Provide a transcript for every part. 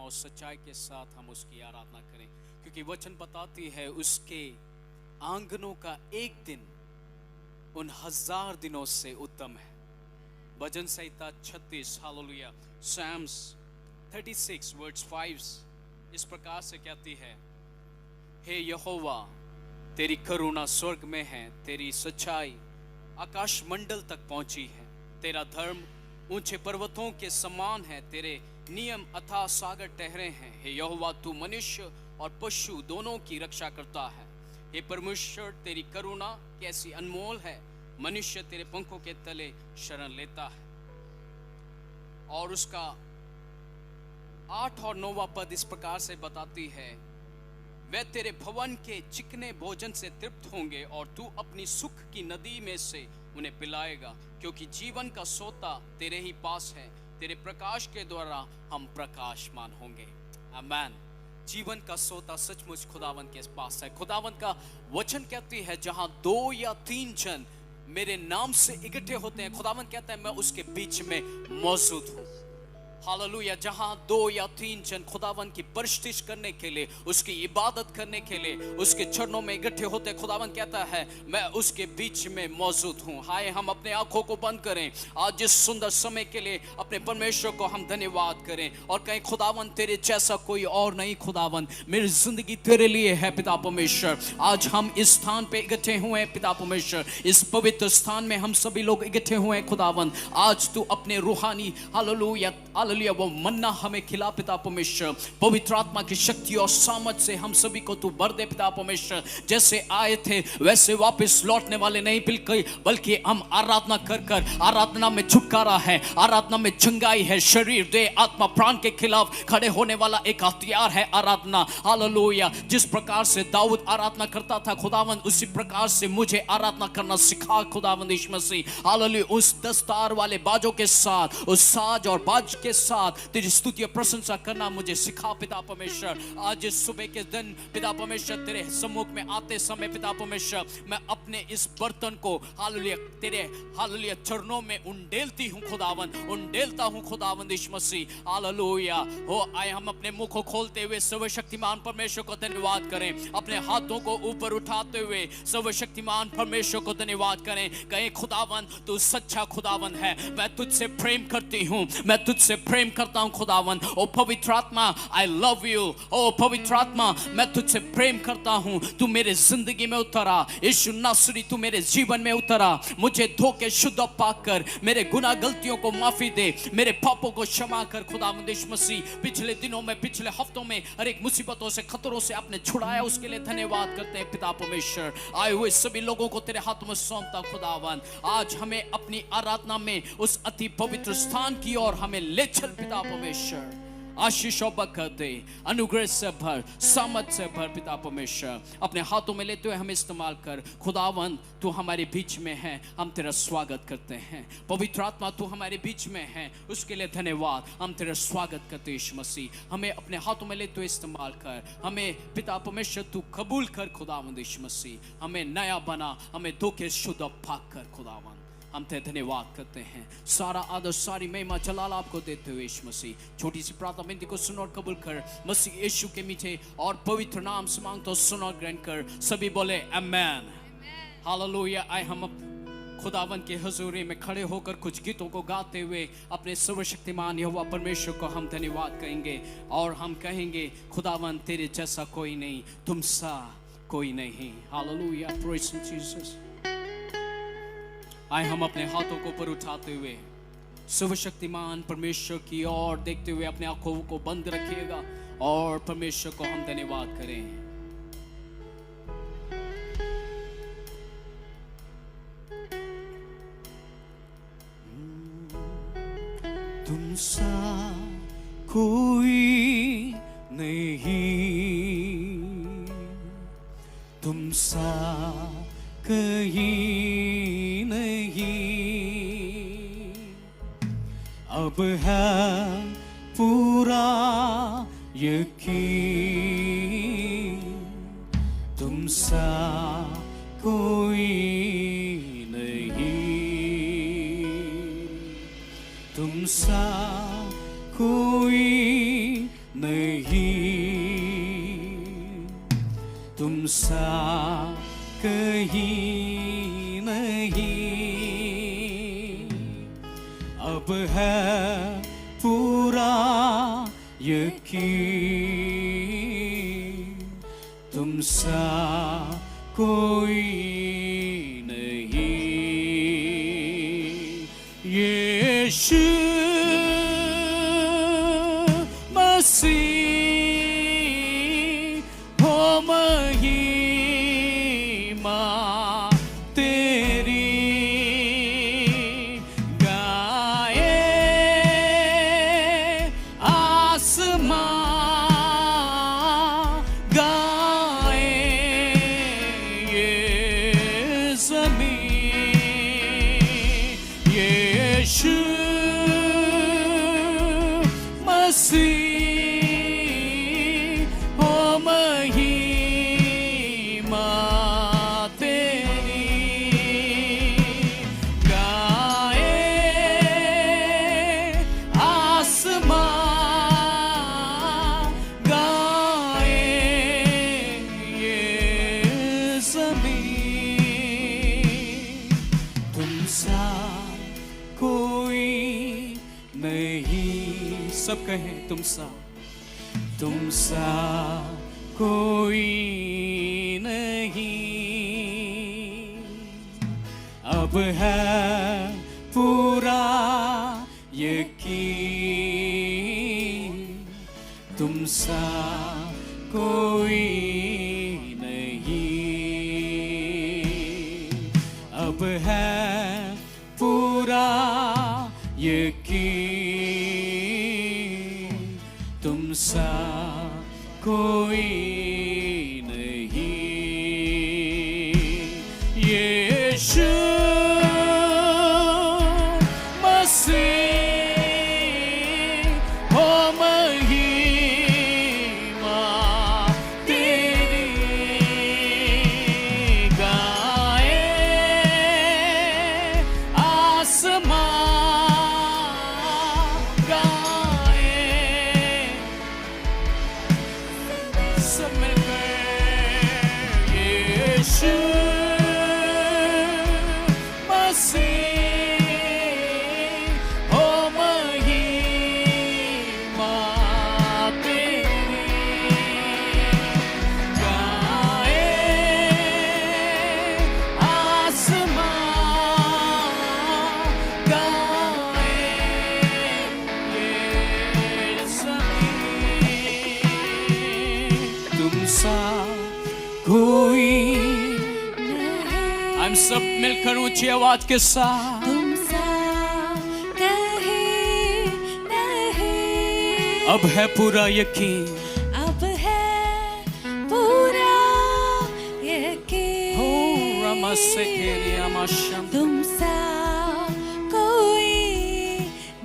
आत्मा और सच्चाई के साथ हम उसकी आराधना करें, क्योंकि वचन बताती है उसके आंगनों का एक दिन उन 1000 दिनों से उत्तम है। भजन संहिता 36, हालेलुया, Psalms 36 वर्स 5 इस प्रकार से कहती है, हे यहोवा तेरी करुणा स्वर्ग में है, तेरी सच्चाई आकाश मंडल तक पहुंची है, तेरा धर्म ऊंचे पर्वतों के समान है, तेरे नियम अथाह सागर ठहरे हैं। हे यहोवा तू मनुष्य और पशु दोनों की रक्षा करता है। हे परमेश्वर तेरी करुणा कैसी अनमोल है, मनुष्य तेरे पंखों के तले शरण लेता है। और उसका 8 और 9वां पद इस प्रकार से बताती है, वे तेरे भवन के चिकने भोजन से तृप्त होंगे और तू अपनी सुख की नदी में से उन्हें पिलाएगा, क्योंकि जीवन का सोता तेरे ही पास है, तेरे प्रकाश के द्वारा हम प्रकाशमान होंगे। आमीन। जीवन का सोता सचमुच खुदावन के पास है। खुदावन का वचन कहती है, जहां 2 या 3 जन मेरे नाम से इकट्ठे होते हैं, खुदावन कहता है मैं उसके बीच में मौजूद हूं। हालेलुया। जहां 2 या 3 जन खुदावन की परस्तिश करने के लिए, उसकी इबादत करने के लिए उसके चरणों में इकट्ठे होते, खुदावन कहता है मैं उसके बीच में मौजूद हूं। हाय, हम अपने आंखों को बंद करें, आज इस सुंदर समय के लिए अपने परमेश्वर को हम धन्यवाद करें और कहें, खुदावन तेरे जैसा कोई और नहीं, खुदावन मेरी जिंदगी तेरे लिए है पिता परमेश्वर। आज हम इस स्थान पे इकट्ठे हुए हैं पिता परमेश्वर, इस पवित्र स्थान में हम सभी लोग इकट्ठे हुए हैं खुदावन। आज तू अपने रूहानी हालेलुया हालेलुया वो मन्ना हमें खिला पिता परमेश्वर। पवित्र आत्मा की शक्ति और सामर्थ से हम सभी को तू भर दे पिता परमेश्वर। जैसे आए थे वैसे वापस लौटने वाले नहीं, बल्कि हम आराधना कर कर, आराधना में छुटकारा है, आराधना में चंगाई है, शरीर दे आत्मा प्राण के खिलाफ खड़े होने वाला एक हथियार है आराधना। हालेलुया। जिस प्रकार से दाऊद आराधना करता था खुदावन, उसी प्रकार से मुझे आराधना करना सिखा खुदावन यीशु मसीह। हालेलुया। उस दस्तार वाले बाजों के साथ, उस साज और बाज के साथ तेरी स्तुति और प्रशंसा करना मुझे सिखा पिता परमेश्वर। आज इस सुबह के दिन पिता परमेश्वर तेरे सम्मुख में आते समय पिता परमेश्वर, मैं अपने इस बर्तन को हालेलुया तेरे हालेलुया चरणों में उंडेलती हूं खुदावन, उंडेलता हूं खुदावन यीशु मसीह। हालेलुया। हो आए हम अपने मुख को खोलते हुए सर्वशक्तिमान परमेश्वर को धन्यवाद करें, अपने हाथों को ऊपर उठाते हुए सर्वशक्तिमान परमेश्वर को धन्यवाद करें। कहें, खुदावन तू सच्चा खुदावन है, मैं तुझसे प्रेम करती हूं, मैं तुझसे प्रेम करता हूं खुदावन। ओ पवित्र आत्मा आई लव यू। ओ पवित्र आत्मा मैं तुझसे प्रेम करता हूं, तू मेरे जिंदगी में उतरा, यीशु नासरी तू मेरे जीवन में उतरा, मुझे धो के शुद्ध पाक कर, मेरे गुनाह गलतियों को माफी दे, मेरे पापों को क्षमा कर खुदावंद यीशु मसीह। पिछले दिनों में, पिछले हफ्तों में हर एक मुसीबतों से, खतरों से आपने छुड़ाया, उसके लिए धन्यवाद करते हैं पिता परमेश्वर। आए हुए सभी लोगों को तेरे हाथ में सौंपता खुदावन। आज हमें अपनी आराधना में उस अति पवित्र स्थान की ओर हमें ले चल पिता परमेश्वर। आशीष और बरकत दे, अनुग्रह से भर, सामर्थ से भर पिता परमेश्वर। अपने हाथों में लेते हुए हमें इस्तेमाल कर खुदावन। तू हमारे बीच में है, हम तेरा स्वागत करते हैं। पवित्र आत्मा तू हमारे बीच में है, उसके लिए धन्यवाद, हम तेरा स्वागत करते हैं यीशु मसीह। हमें अपने हाथों में लेते हुए इस्तेमाल कर, हमें पिता परमेश्वर तू कबूल कर खुदावंद यीशु मसीह। हमें नया बना, हमें धो के शुद्ध पाक कर खुदावन। हम तेरे धन्यवाद करते हैं, सारा आदर सारी महिमा जलाल आपको देते हुए यीशु मसीह। छोटी सी प्रार्थना विनती को सुन और कबूल कर, मसीह यीशु के मीठे और पवित्र नाम से मांगता सुन और ग्रहण कर। सभी बोले आमेन। हालेलुया। आए हम खुदावन के हुजूरी में खड़े होकर कुछ गीतों को गाते हुए अपने सर्वशक्तिमान यहोवा परमेश्वर को हम धन्यवाद कहेंगे और हम कहेंगे, खुदावन तेरे जैसा कोई नहीं, तुम सा कोई नहीं। हालेलुया। Praise Jesus. आए हम अपने हाथों को ऊपर उठाते हुए सर्वशक्तिमान परमेश्वर की ओर देखते हुए अपने आंखों को बंद रखिएगा और परमेश्वर को हम धन्यवाद करें। तुम सा कोई नहीं, तुम सा कहीं नहीं, अब है पूरा यकीन, तुम सा कोई नहीं, तुम सा कोई नहीं, तुम सा कहीं नहीं। अब है पूरा यकीन, तुम सा कोई नहीं। यीशु मसीह हो महिमा तेरी, गाए आसमां, गाए ये ज़मीन। यीशु मसीह हो महिमा तेरी, गाए आसमां, गाए ये ज़मीन। तुम सा कोई नहीं, सब कहें तुम सा कोई नहीं। अब है पूरा यकीन, तुम सा कोई नहीं। अब है पूरा यकीन, तुम सा कोई नहीं। यीशु मसीह हो महिमा तेरी, गाए आसमां, गाए सब मिलकर। यीशु मसीह हो महिमा तेरी, गाए आसमां, गाए ये ज़मीन। तुम सा कोई नहीं। हम सब मिलकर ऊंची आवाज के साथ, तुम सा कहीं नहीं। अब है पूरा यकीन, अब है पूरा यकीन। हो रमसे तेरी अमशम। तुम सा कोई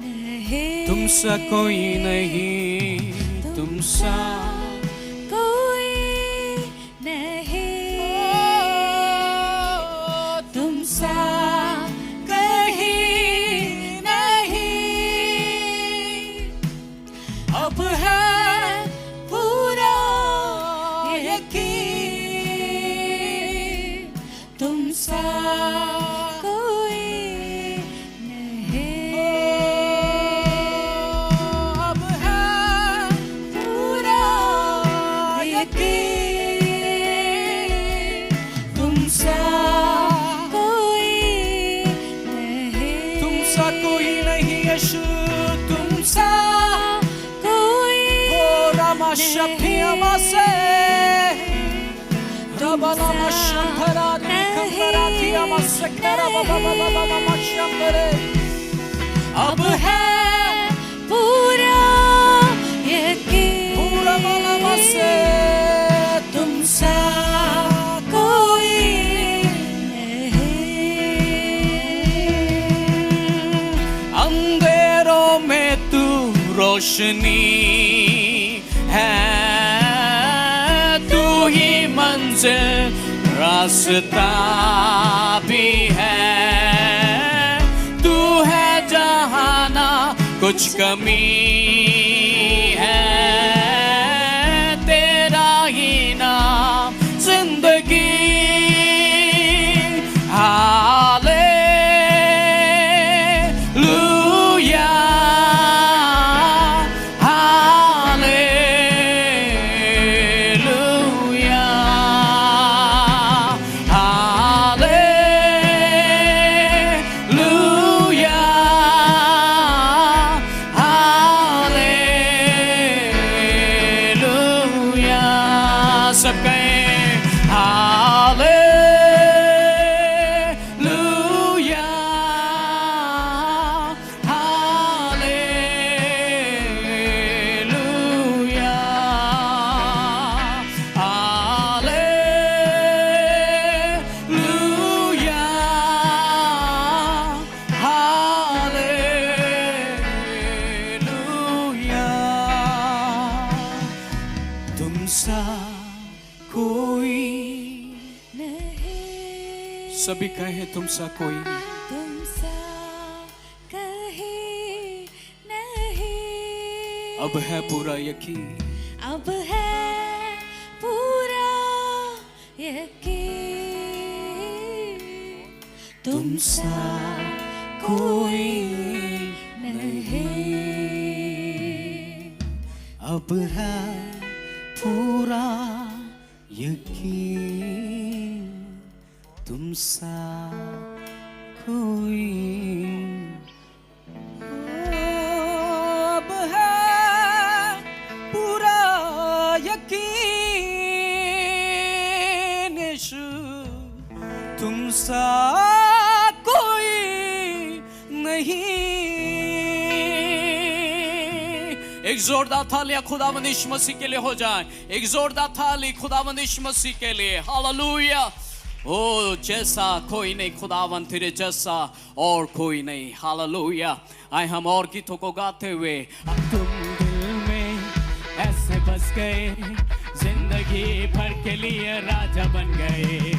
नहीं। तुम सा कोई नहीं, तुम सा कोई नहीं। तुम सा कहीं नहीं। अब है पूरा यकीन, तुम सा कोई नहीं। अब है पूरा यकीन, तुम सा कोई नहीं। तुम सा कोई नहीं। यीशु तुम सा कोई हो रमशपिया मसे रबला मशम भराती कंबराती मसे करा बाबा बाबा मशम करे। अब है पूरा यकीन, पूरा वाला मसे तुम सा कोई नहीं। अंधेरों में तू रोशनी है, तू ही मंजिल रास्ता भी है। तू है जहां ना कुछ कमी है, तुमसा कोई नहीं, सभी कहें तुमसा कोई नहीं। तुमसा कहीं नहीं, अब है पूरा यकीन, अब है पूरा यकीन, तुमसा कोई नहीं, अब है पूरा यकीन, तुमसा कोई अब है पूरा यकीन, यीशु तुमसा कोई नहीं। एक जोरदार थालियां खुदावंद यीशु मसीह के लिए हो जाए, एक जोरदार थाली खुदावंद यीशु मसीह के लिए। हालेलुया। ओ जैसा कोई नहीं खुदावंद, तेरे जैसा और कोई नहीं। हालेलुया। आए हम और गीतों को गाते हुए, तुम दिल में ऐसे बस गए, जिंदगी भर के लिए राजा बन गए,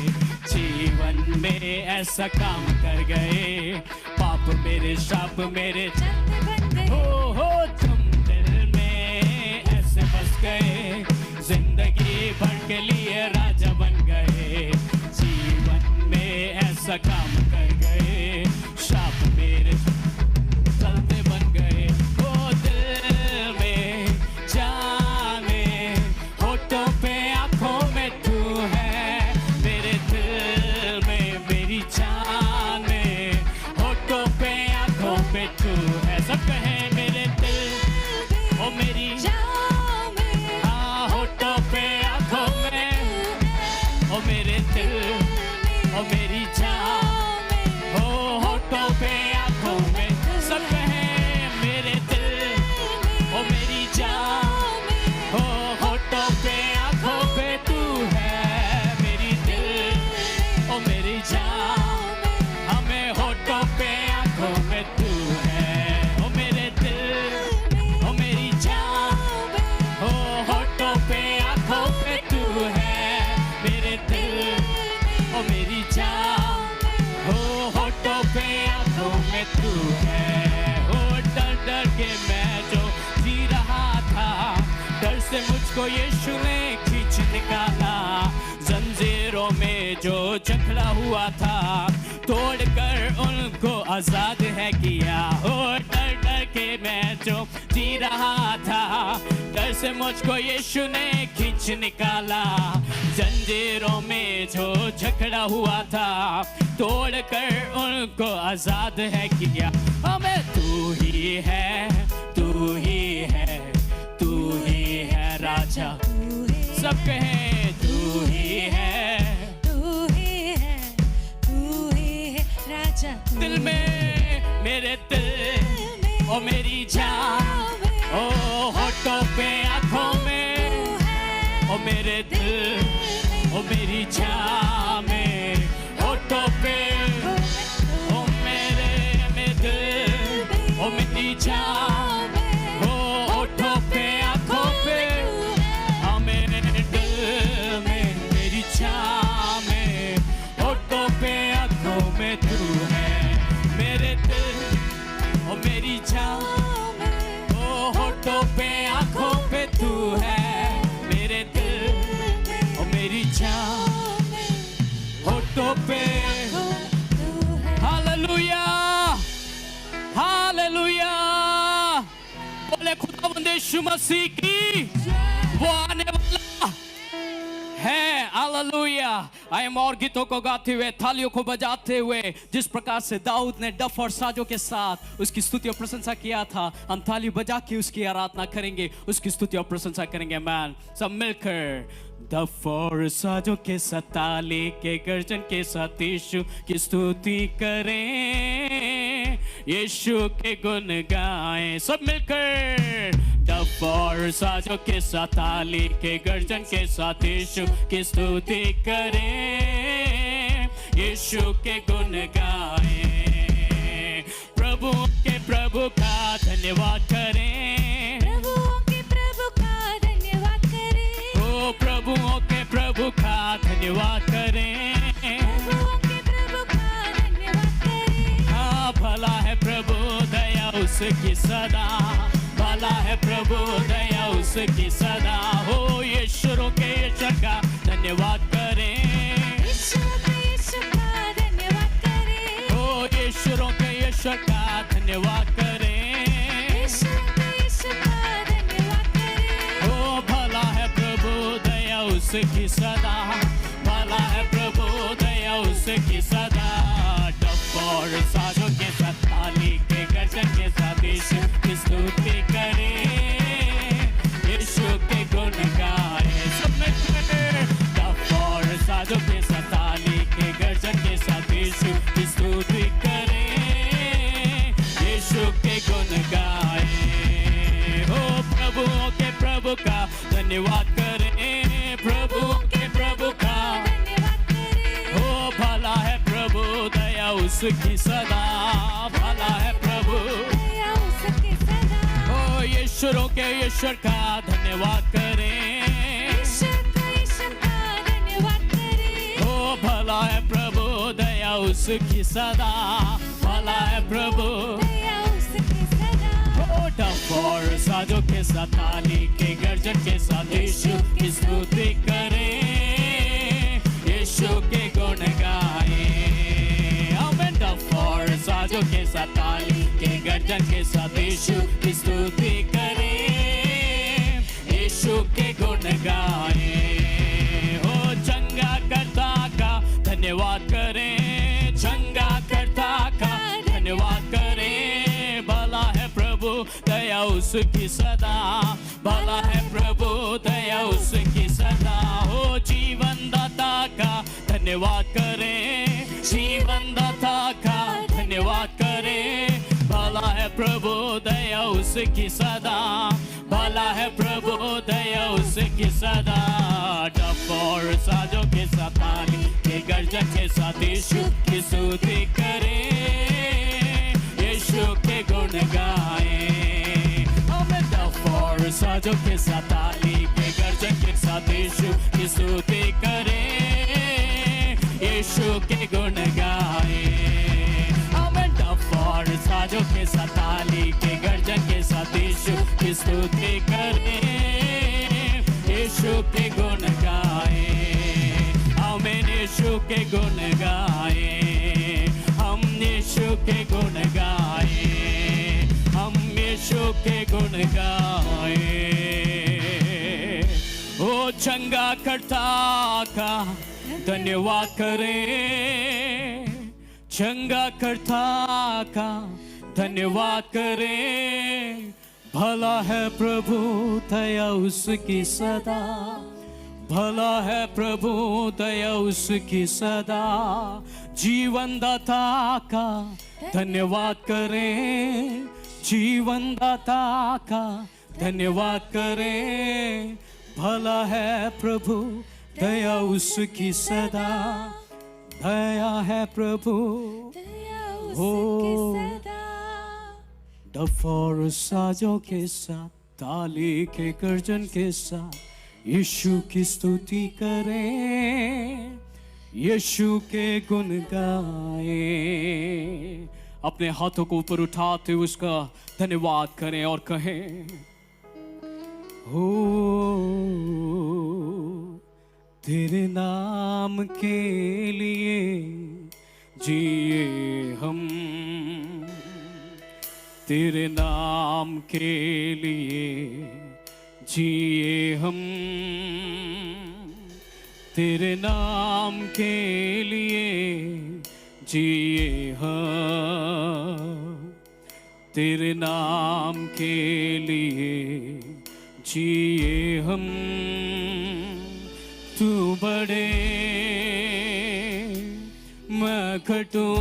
जीवन में ऐसा काम कर गए, पाप मेरे शाप मेरे चलते बन गए, हो तुम दिल में ऐसे बस गए, जिंदगी भर के लिए राजा बन गए, जीवन में ऐसा काम कर गए, शाप मेरे चलते बन गए। ओ दिल में जान में, होठों पे आंखों में तू है, मेरे दिल में मेरी जान में, होठों पे आंखों पे तू है। सब कहे मेरे दिल ओ मेरी जाओ में, हाँ होठों पे आंखों में, ओ मेरे दिल ओ मेरी जान, हो होठों पे आंखों में। सब कहे मेरे दिल ओ मेरी जान, हो होठों पे आंखों पे तू है, मेरी दिल ओ मेरी जान, हमें होठों पे आंखों में तू है, ओ मेरे दिल ओ मेरी जान, हो होठों पे आंखों पे तू है, मेरे दिल ओ मेरी जान, हो होठों पे आंखों में तू है। हो डर डर के मैं जो जी रहा था, डर से मुझको यीशु ने खींच निकाला, जंजीरों में जो जकड़ा हुआ था, तोड़कर उनको आजाद है किया। हो डर डर के मैं जो जी रहा था, डर से मुझको यीशु ने खींच निकाला, जंजीरों में जो झगड़ा हुआ था, तोड़कर उनको आजाद है किया। हमें तू ही है, तू ही है, तू ही है राजा। सब कहें तू ही है, तू ही है, तू ही है राजा। दिल में मेरे दिल ओ मेरी जान, ओ होठों पे आंखों में, ओ मेरे दिल ओ मेरी जान में, होठों पे ओ मेरे दिल ओ मेरी जान, ओ होठों पे आंखों पे, हाँ मेरे दिल में मेरी जान में, होठों पे आंखों में तू है, मेरे दिल ओ मेरी जान, ओ होठों पे आंखों पे तू है, मेरे दिल ओ मेरी जान, होठों पे। Hallelujah, hallelujah. बोले खुदावंद यीशु मसीह की, वो आने वाला है। हालेलुया। आए हम और गीतों को गाते हुए, थालियों को बजाते हुए, जिस प्रकार से दाऊद ने डफ और साजों के साथ उसकी स्तुति और प्रशंसा किया था, हम थाली बजा के उसकी आराधना करेंगे, उसकी स्तुति और प्रशंसा करेंगे। मैन सब मिलकर डफ और साजों के साथ, ताली के गर्जन के साथ यीशु की स्तुति करें, यीशु के गुण गाएं। सब मिलकर डफ और साजों के साथ, ताली के गर्जन के साथ यीशु की स्तुति करें, यीशु के गुण गाएं। प्रभु के प्रभु का धन्यवाद करें, प्रभु के प्रभु का धन्यवाद करें, ओ धन्यवाद करें। प्रभुओं के प्रभु का धन्यवाद करें। हाँ, भला है प्रभु दया उसकी सदा, भला है प्रभु दया उसकी सदा। हो यीशु के यीशु का धन्यवाद करें। यीशु का धन्यवाद करें। हो यीशु के यीशु का धन्यवाद करें। यीशु का धन्यवाद करें। हो भला है प्रभु दया उसकी सदा, भला है प्रभु दया उसकी सदा। डफ और साजों के साथ, ताली के गर्जन के साथ यीशु की स्तुति करें, यीशु के गुण गाएं। सब मिलकर डफ और साजों के साथ, ताली के गर्जन के साथ यीशु की स्तुति करें, यीशु के गुण गाएं। हो प्रभुओं के प्रभु का धन्यवाद करें, प्रभुओं के प्रभु का धन्यवाद करें। हो भला है प्रभु दया उसकी सदा, भला है प्रभु। दया उसकी सदा। हो यीशु के ईश्वर का धन्यवाद करें। यीशु का धन्यवाद करें। हो भला है प्रभु दया उसकी सदा, भला है प्रभु। दया उसकी सदा। हो डफ और साजों के साथ, ताली के गर्जन के साथ यीशु की स्तुति करें, यीशु के गुण गाएं। आमीन। डफ और साजों के साथ, ताली के गर्जन के साथ यीशु की स्तुति करें, यीशु के गुण गाएं। हो चंगा करता का धन्यवाद करें, चंगा करता का धन्यवाद करें। भला है प्रभु दया उसकी सदा, भला है प्रभु दया उसकी सदा। हो जीवन दाता का धन्यवाद करें, जीवन दाता का धन्यवाद करें। भला है प्रभु दया उसकी सदा, भला है प्रभु दया उसकी सदा। डफ और साजों के साथ, ताली के गर्जन के साथ यीशु की स्तुति करें, यीशु के गुण गाएं। हमें डफ और साजों के साथ, ताली के गर्जन के साथ यीशु की स्तुति करें, यीशु के गुण गाएं। हमें डफ और साजों के साथ, ताली के गर्जन के साथ यीशु की स्तुति करें, यीशु के गुण गाएं। हमें यीशु के गुण गाएं, हम यीशु के गुण गाएं, हम यीशु के गुण गाएं। ओ चंगा करता का धन्यवाद करें, चंगा करता का धन्यवाद करें। भला है प्रभु दया उसकी सदा, भला है प्रभु दया उसकी सदा। जीवन दाता का धन्यवाद करें, जीवन दाता का धन्यवाद करें। भला है प्रभु दया उसकी सदा, दया है प्रभु। दया हो उसकी सदा। डफ और साजों के साथ, ताली के गर्जन के साथ यीशु की स्तुति करें, यीशु के गुण गाएं। अपने हाथों को ऊपर उठाते हुए उसका धन्यवाद करें और कहें, हो तेरे नाम के लिए जिए हम, तेरे नाम के लिए जिए हम, तेरे नाम के लिए जिए हम, तेरे नाम के लिए जिए हम। तू बड़े मैं घटूं,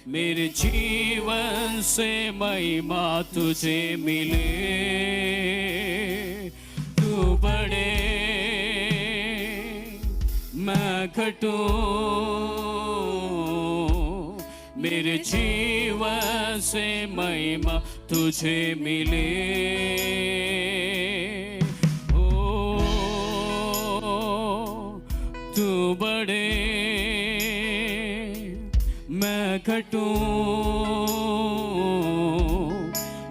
मेरे जीवन से महिमा तुझे मिले। तू बड़े मैं घटूं, मेरे जीवन से महिमा तुझे मिले। ओ घटूं,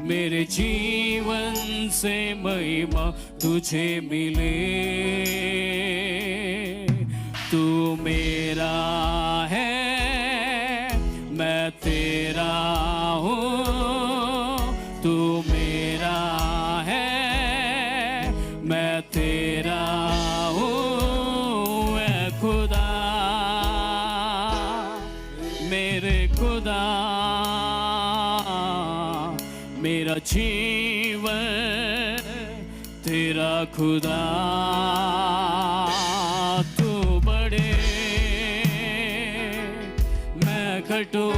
मेरे जीवन से महिमा तुझे मिले। तू मेरा है, मैं तेरा हूँ। तू मेरा है, मैं तेरा हूँ। ऐ खुदा, मेरे खुदा, मेरा जीवन तेरा खुदा। तू बड़े, मैं घटूं,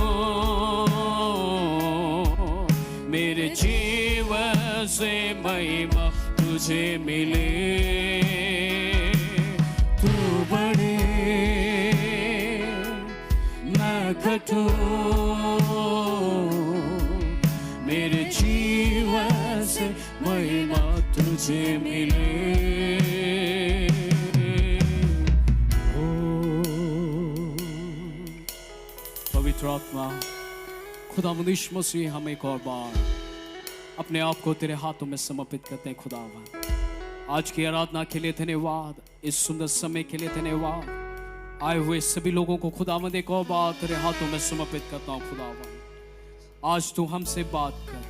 मेरे जीवन से महिमा तुझे मिले। तू बड़े, मैं घटूं, मेरे जीवन से महिमा तुझे मिले। ओ पवित्र आत्मा, खुदावंद यीशु मसीह, हम एक और बार अपने आप को तेरे हाथों में समर्पित करते हैं। खुदावंद, आज की आराधना के लिए धन्यवाद, इस सुंदर समय के लिए धन्यवाद। आए हुए सभी लोगों को खुदावंद एक और बार तेरे हाथों में समर्पित करता हूँ। खुदावंद, आज तू हमसे बात कर,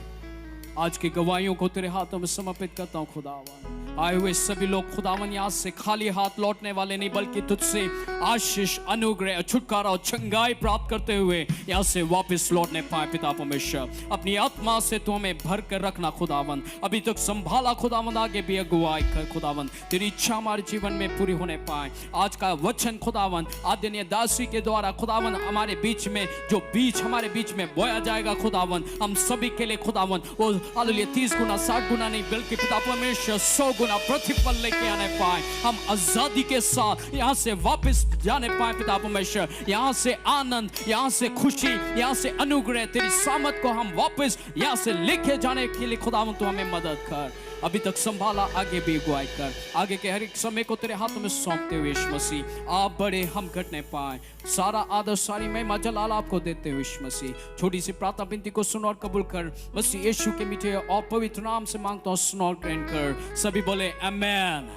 आज की गवाहियों को तेरे हाथों में समर्पित करता हूँ। खुदावन, आए हुए सभी लोग खुदावन यहाँ से खाली हाथ लौटने वाले नहीं, बल्कि तुझसे आशीष, अनुग्रह, छुटकारा और चंगाई प्राप्त करते हुए यहाँ से वापस लौटने पाए। पिता परमेश्वर, अपनी आत्मा से तू हमें भर कर रखना। खुदावन, अभी तक संभाला खुदावन, आगे भी अगुवाई कर। खुदावन, तेरी इच्छा हमारे जीवन में पूरी होने पाए। आज का वचन खुदावन आदरणीय दासी के द्वारा खुदावन हमारे बीच में जो बीज हमारे बीच में बोया जाएगा खुदावन, हम सभी के लिए खुदावन वो हालेलुया 30 गुना 60 गुना नहीं, बल्कि पिता परमेश्वर 100 गुना प्रतिफल लेके आने पाए। हम आजादी के साथ यहाँ से वापस जाने पाए। पिता परमेश्वर, यहाँ से आनंद, यहाँ से खुशी, यहाँ से अनुग्रह, तेरी सामत को हम वापस यहाँ से लेके जाने के लिए खुदावन तू हमें मदद कर। अभी तक संभाला, आगे भी अगुवाई कर। आगे के हर एक समय को तेरे हाथों में सौंपते हुए यीशु मसीह, आप बड़े, हम घटने पाए। सारा आदर, सारी महिमा, जलाल आपको देते हुए यीशु मसीह, छोटी सी प्रार्थना विनती को सुन और कबूल कर। मसीह यीशु के मीठे और पवित्र नाम से मांगता हूँ, सुन और ग्रहण कर। सभी बोले आमेन।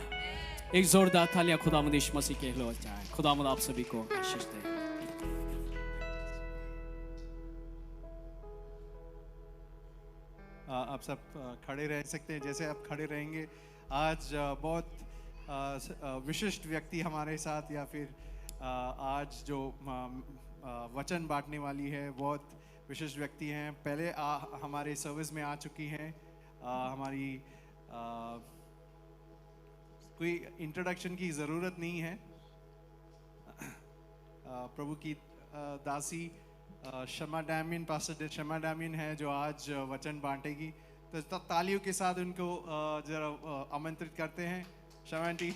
एक जोरदार तालियां खुदावंद यीशु मसीह के लिए हो जाए। खुदावंद आप सभी को आशीष दे। आप सब खड़े रह सकते हैं, जैसे आप खड़े रहेंगे। आज बहुत विशिष्ट व्यक्ति हमारे साथ, या फिर आज जो वचन बांटने वाली है बहुत विशिष्ट व्यक्ति हैं। पहले हमारे सर्विस में आ चुकी हैं। हमारी कोई इंट्रोडक्शन की ज़रूरत नहीं है। प्रभु की दासी शमा डैमियन, पास्टर शमा डैमियन है जो आज वचन बांटेगी। तो तालियों के साथ उनको जरा आमंत्रित करते हैं। शमा aunty.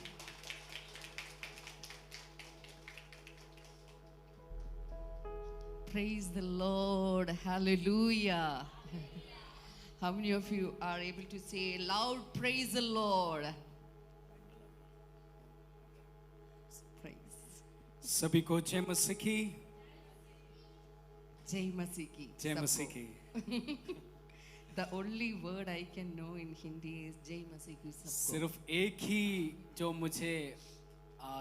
Praise the Lord. Hallelujah. How many of you are able to say loud, praise the Lord? Praise. सभी को जय मसीह की। Jai Masi ki. जय मसीह sabko. की। The only word I can know in Hindi is Jai Masi ki sabko. सिर्फ एक ही जो मुझे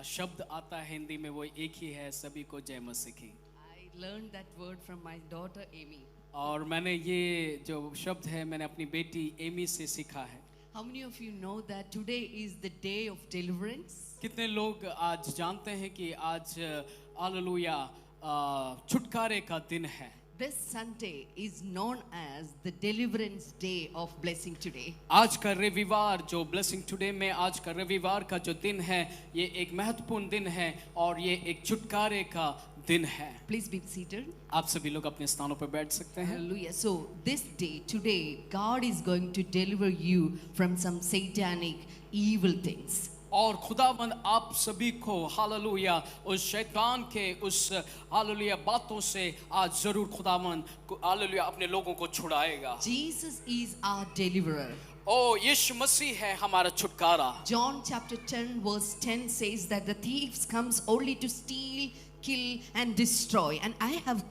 शब्द आता है हिंदी में, वो एक ही है, सभी को जय मसीह की। I learned that word from my daughter Amy. और मैंने ये जो शब्द है मैंने अपनी बेटी एमी से सीखा है। How many of you know that today is the day of deliverance? कितने लोग आज जानते हैं कि आज हालेलुया छुटकारे का दिन है। This Sunday is known as the Deliverance Day of Blessing Today. आज का रविवार जो ब्लेसिंग टुडे में आज का रविवार का जो दिन है, ये एक महत्वपूर्ण दिन है और ये एक छुटकारे का दिन है। Please be seated. आप सभी लोग अपने स्थानों पर बैठ सकते हैं। Hallelujah. So this day, today, God is going to deliver you from some satanic evil things. और खुदावंद आप सभी को हालेलुया उस शैतान के उस हालेलुया बातों से आज जरूर खुदावंद हालेलुया अपने लोगों को छुड़ाएगा। Jesus is our deliverer. ओ यीशु मसीह है हमारा छुटकारा। John chapter 10 verse 10 says that the thieves comes only to steal, kill, and destroy. And I have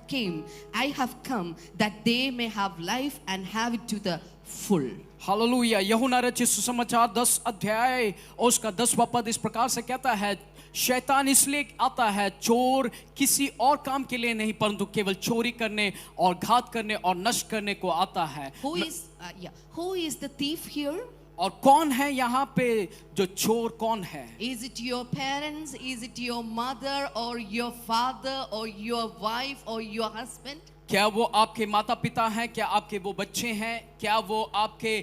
come that they may have life and have it to the full. Hallelujah. यूहन्ना रचित सुसमाचार 10 अध्याय और उसका 10वां पद इस प्रकार से कहता है, शैतान इसलिए आता है, चोर किसी और काम के लिए नहीं परंतु केवल चोरी करने और घात करने और नष्ट करने को आता है। Who is the thief here? और कौन है यहाँ पे जो चोर कौन है? Is it your parents? Is it your mother or your father or your wife or your husband? क्या वो आपके माता पिता हैं? क्या आपके वो बच्चे हैं? क्या वो आपके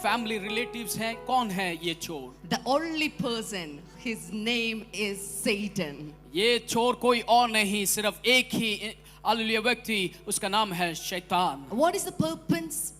फैमिली रिलेटिव्स हैं? कौन है ये चोर? The only person, his name is Satan. ये चोर कोई और नहीं, सिर्फ एक ही हालेलुया व्यक्ति, उसका नाम है शैतान। What is the purpose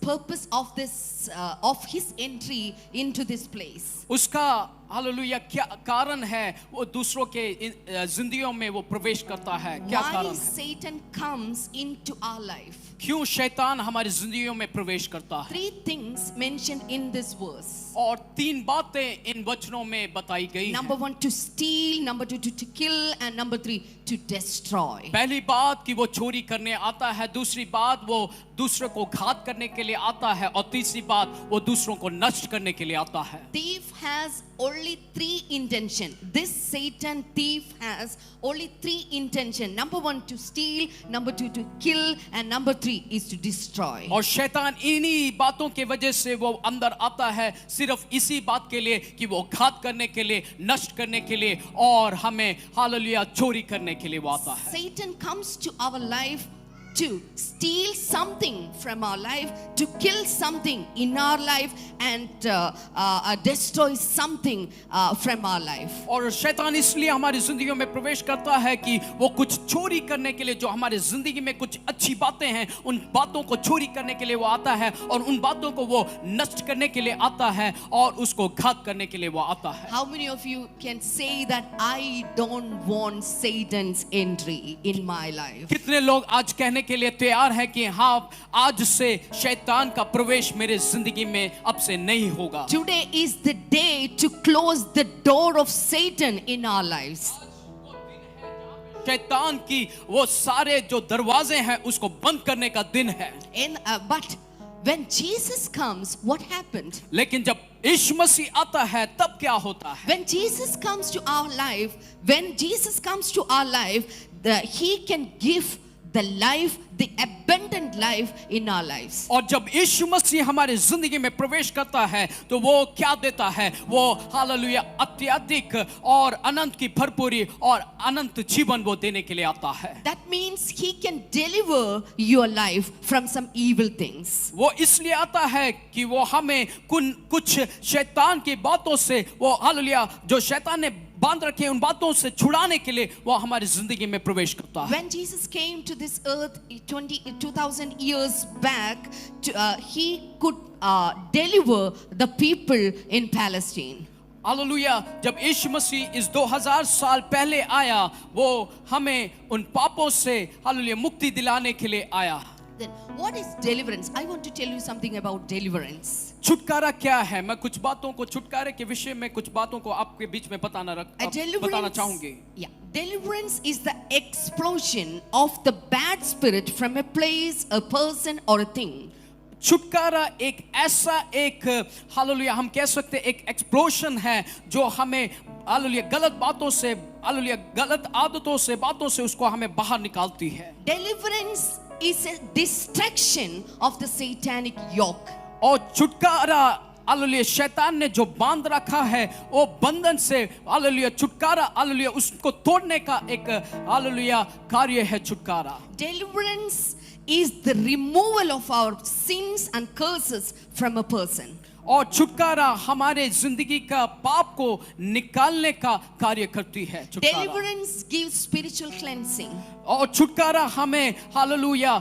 of this of his entry into this place? उसका हालेलुया क्या कारण है वो दूसरों के जिंदगियों में वो प्रवेश करता है? क्या Why कारण है? Satan comes into our life? क्यों शैतान हमारी जिंदगियों में प्रवेश करता है? 3 things mentioned in this verse. और 3 बातें इन वचनों में बताई गई Number हैं। 1, to steal. Number 2, to kill. And number 3, to destroy. पहली बात कि वो चोरी करने आता है, दूसरी बात वो दूसरों को घात करने के लिए आता है, और तीसरी बात वो दूसरों को नष्ट करने के लिए आता है। Thief has only 3 intention. This Satan thief has only 3 intention. Number 1, to steal. Number 2, to kill. And number 3 is to destroy. और शैतान इन्हीं बातों के वजह से वो अंदर आता है, सिर्फ इसी बात के लिए कि वो घात करने के लिए, नष्ट करने के लिए और हमें हालेलुया चोरी करने के लिए वो आता है। Satan comes to our life to steal something from our life, to kill something in our life, and destroy something from our life. और शैतान इसलिए हमारी जिंदगियों में प्रवेश करता है कि वो कुछ चोरी करने के लिए, जो हमारे जिंदगी में कुछ अच्छी बातें हैं उन बातों को चोरी करने के लिए वो आता है, और उन बातों को वो नष्ट करने के लिए आता है, और उसको घात करने के लिए वो आता है। How many of you can say that I don't want Satan's entry in my life? कितने लोग आज कहने के लिए तैयार है कि हाँ, आज से शैतान का प्रवेश मेरे जिंदगी में अब से नहीं होगा? Today is the day to close the door of Satan in our lives. शैतान की वो सारे जो दरवाजे हैं उसको बंद करने का दिन है। But when Jesus comes, what happened? लेकिन जब यीशु मसीह आता है तब क्या होता है? When Jesus comes to our life, he can give the life, the abundant life in our lives. और जब यीशु मसीह हमारे जिंदगी में प्रवेश करता है तो वो क्या देता है? वो हालेलुया अत्यधिक और अनंत की भरपूरी और अनंत जीवन वो देने के लिए आता है। That means he can deliver your life from some evil things. वो इसलिए आता है कि वो हमें कुछ शैतान की बातों से, वो हालेलुया जो शैतान ने बांध रखे उन बातों से छुड़ाने के लिए वो हमारी जिंदगी में प्रवेश करता है। When Jesus came to this earth 2000 years back, he could deliver the people in Palestine. Hallelujah. जब यीशु मसीह इस 2000 साल पहले आया, वो हमें उन पापों से हालेलुया मुक्ति दिलाने के लिए आया। Then what is deliverance? I want to tell you something about deliverance. छुटकारा क्या है? मैं कुछ बातों को, छुटकारे के विषय में कुछ बातों को आपके बीच में बताना चाहूंगी। Deliverance is the expulsion of the bad spirit from a place, a person or a thing. छुटकारा एक ऐसा एक हालेलुया हम कह सकते हैं एक एक्सप्लोशन है जो हमें हालेलुया गलत बातों से, हालेलुया गलत आदतों से, बातों से उसको हमें बाहर निकालती है। Deliverance is a destruction of the satanic yoke. और छुटकारा हालेलुया शैतान ने जो बांध रखा है वो बंधन से हालेलुया छुटकारा, हालेलुया उसको तोड़ने का एक हालेलुया कार्य है छुटकारा। Deliverance is the removal of our sins and curses from a person. और छुटकारा हमारे जिंदगी का पाप को निकालने का कार्य करती है। Deliverance gives spiritual cleansing. और छुटकारा हमें हालेलुया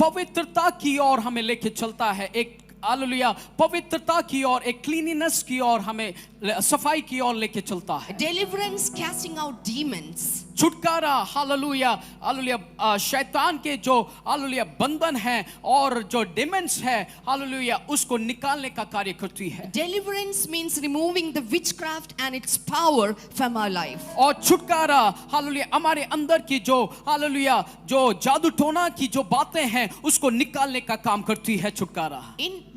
पवित्रता की ओर हमें लेके चलता है, एक हालेलुया पवित्रता की ओर, एक क्लीनिनेस की ओर, हमें सफाई की ओर लेके चलता है। Deliverance casting out demons. छुटकारा, हालेलुया, हालेलुया, शैतान के जो हालेलुया बंधन है और जो डिमेंस है, हालेलुया, उसको निकालने का कार्य करती है। Deliverance means removing the witchcraft and its power from our life. और छुटकारा, हालेलुया, हमारे अंदर की जो हालेलुया जो जादू टोना की जो बातें हैं उसको निकालने का काम करती है छुटकारा।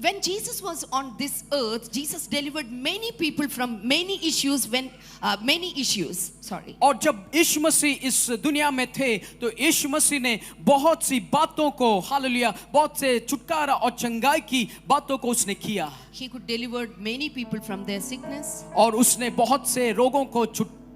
When Jesus was on this earth, Jesus delivered many people from many issues. और जब यीशु मसीह इस दुनिया में थे तो यीशु मसीह ने बहुत सी बातों को, हालेलुया, बहुत से छुटकारा और चंगाई की बातों को उसने किया। He could deliver many people from their sickness. और उसने बहुत से रोगों को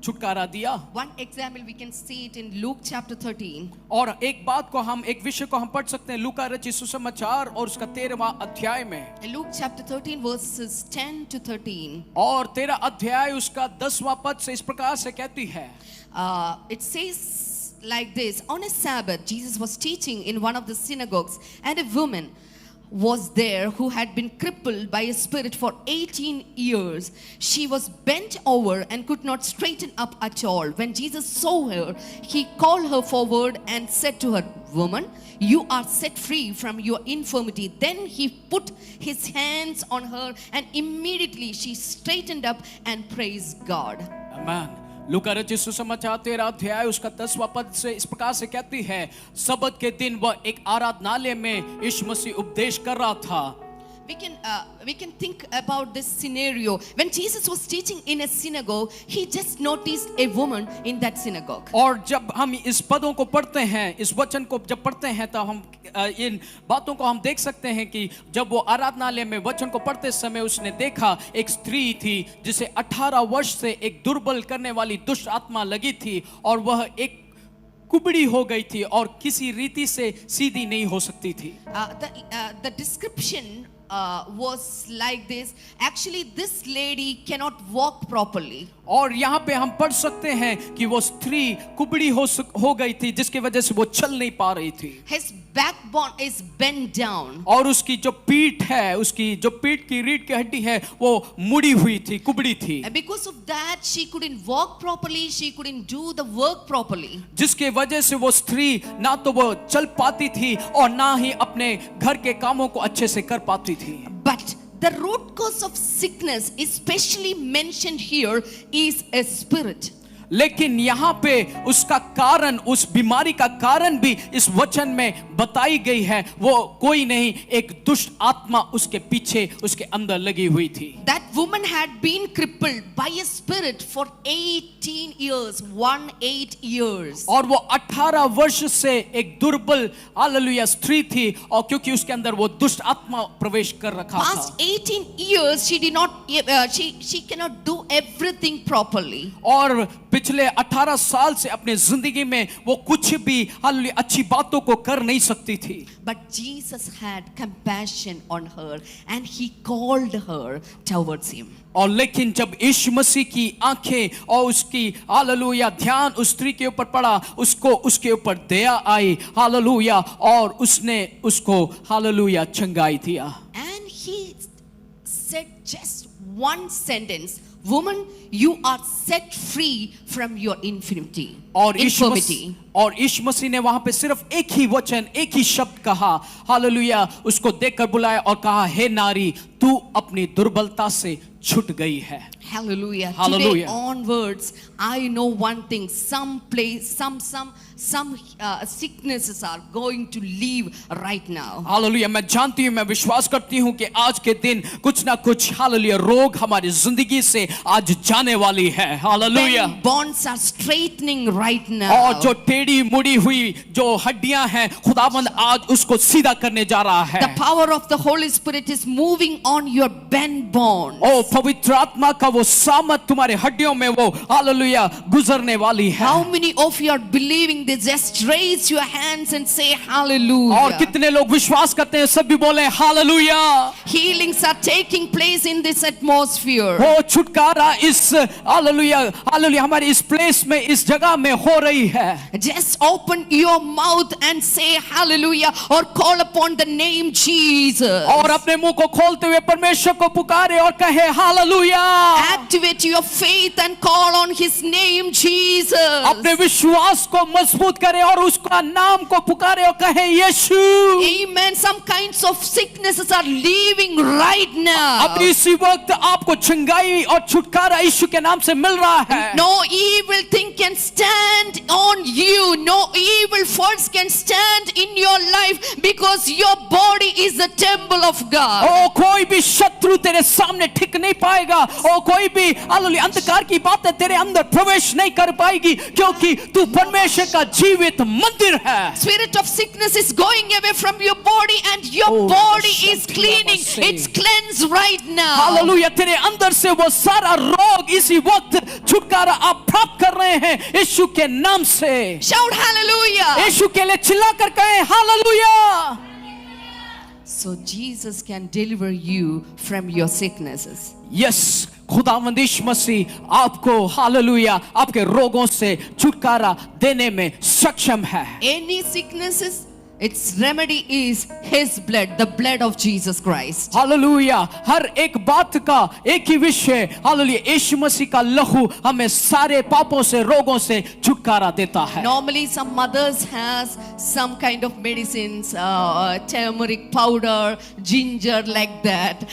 छुटकारा दिया। One example we can see it in Luke chapter 13. और एक बात को हम, एक विषय को हम पढ़ सकते हैं लूका रचित सुसमाचार और उसका 13वां अध्याय में। Luke chapter 13 verses 10 to 13. और 13 अध्याय उसका 10वां पद से इस प्रकार से कहती है। It says like this: On a Sabbath, Jesus was teaching in one of the synagogues, and a woman was there who had been crippled by a spirit for 18 years. She was bent over and could not straighten up at all. When Jesus saw her, he called her forward and said to her, "Woman, you are set free from your infirmity." Then he put his hands on her, and immediately she straightened up and praised God. आमीन। लूका रचित सुसमाचार 13 अध्याय उसका 10वां पद से इस प्रकार से कहती है, सबत के दिन वह एक आराधनालय में यीशु मसीह उपदेश कर रहा था। We can think about this scenario. When Jesus was teaching in a synagogue, he just noticed a woman in that synagogue. और जब हम इस पदों को पढ़ते हैं, इस वचन को जब पढ़ते हैं तो हम इन बातों को हम देख सकते हैं कि जब वो आराधनालय में वचन को पढ़ते समय उसने देखा एक स्त्री थी जिसे 18 वर्ष से एक दुर्बल करने वाली दुष्ट आत्मा लगी थी और वह एक कुबड़ी हो गई थी और किसी रीति से सीधी नहीं हो सकती थी। The description was like this. Actually, this lady cannot walk properly. और यहाँ पे हम पढ़ सकते हैं कि वो स्त्री कुबड़ी हो गई थी जिसकी वजह से वो चल नहीं पा रही थी। His backbone is bent down. और उसकी जो पीठ है, उसकी जो पीठ की रीढ़ की हड्डी है वो मुड़ी हुई थी, कुबड़ी थी। And because of that, she couldn't walk properly. She couldn't do the work properly. जिसके वजह से वो स्त्री ना तो वो चल पाती थी और ना ही अपने घर के कामों को अच्छे से कर पाती थी। But the root cause of sickness, especially mentioned here, is a spirit. लेकिन यहाँ पे उसका कारण, उस बीमारी का कारण भी इस वचन में बताई गई है। वो कोई नहीं, एक दुष्ट आत्मा उसके पीछे, उसके अंदर लगी हुई थी। That woman had been crippled by a spirit for 18 years, 18 years. और वो 18 वर्ष से एक दुर्बल हालेलुया स्त्री थी और क्योंकि उसके अंदर वो दुष्ट आत्मा प्रवेश कर रखा था। Past 18 years, she did not, she cannot do everything properly. और पिछले 18 साल से अपने जिंदगी में वो कुछ भी हालेलुया अच्छी बातों को कर नहीं सकती थी। But Jesus had compassion on her and he called her towards him. और लेकिन जब यीशु मसीह की आंखें और उसकी हालेलुया ध्यान उस स्त्री के ऊपर पड़ा, उसको उसके ऊपर दया आई, हालेलुया, और उसने उसको हालेलुया चंगाई दिया। And he said just one sentence: "Woman, you are set free from your infirmity." और यीशु मसीह ने वहां पे सिर्फ एक ही वचन, एक ही शब्द कहा, हालेलुया, उसको देखकर बुलाया और कहा, हे नारी, तू अपनी दुर्बलता से छूट गई है। Hallelujah. Hallelujah. Today onwards, I know one thing: some sicknesses are going to leave right now. Hallelujah, मैं जानती हूँ, मैं विश्वास करती हूँ कि आज के दिन कुछ ना कुछ हालेलुया रोग हमारी जिंदगी से आज जाने वाली है। Hallelujah. Bonds are straightening right now. और जो टेढ़ी मुड़ी हुई जो हड्डियां हैं, खुदावंद आज उसको सीधा करने जा रहा है। The power of the Holy Spirit is moving on your bent bones. ओ पवित्र आत्मा का वो सामर्थ तुम्हारे हड्डियों में वो हालेलुया गुजरने वाली है। How many of you are believing this? Just raise your hands and say hallelujah. और कितने लोग विश्वास करते हैं, सब भी बोले hallelujah. Healings are taking place in this atmosphere. वो छुटकारा इस हालेलुया हालेलुया हमारे इस प्लेस में, इस जगह में हो रही है। Just open your mouth and say hallelujah or call upon the name Jesus. और अपने मुंह को खोलते हुए परमेश्वर को पुकारे और कहे hallelujah. activate your faith and call on His name, Jesus. अपने विश्वास को मजबूत करें और उसका नाम को पुकारे और कहें यीशु। Amen. Some kinds of sicknesses are leaving right now. अभी इसी वक्त आपको चंगाई और छुटकारा यीशु के नाम से मिल रहा है। No evil thing can stand on you. No evil force can stand in your life because your body is the temple of God. ओ कोई भी शत्रु तेरे सामने ठीक नहीं पाएगा, और कोई भी हालेलुया अंधकार की बातें तेरे अंदर प्रवेश नहीं कर पाएगी, क्योंकि तू परमेश्वर का जीवित मंदिर है। Spirit of sickness is going away from your body and your body is cleaning. It's cleansed right now. Hallelujah तेरे अंदर से वो सारा रोग इसी वक्त छुटकारा आप प्राप्त कर रहे हैं यीशु के नाम से। Shout hallelujah. यीशु के लिए चिल्लाकर कहें hallelujah. So Jesus can deliver you from your sicknesses. Yes, खुदावंद यीशु मसीह आपको हालेलुया आपके रोगों से छुटकारा देने में सक्षम है। Any sicknesses, its remedy is His blood, the blood of Jesus Christ. Hallelujah हर एक बात का एक ही विषय, हालेलुया यीशु मसीह का लहू हमें सारे पापों से रोगों से छुटकारा देता है। Normally some mothers has some kind of medicines, turmeric powder, ginger, like that.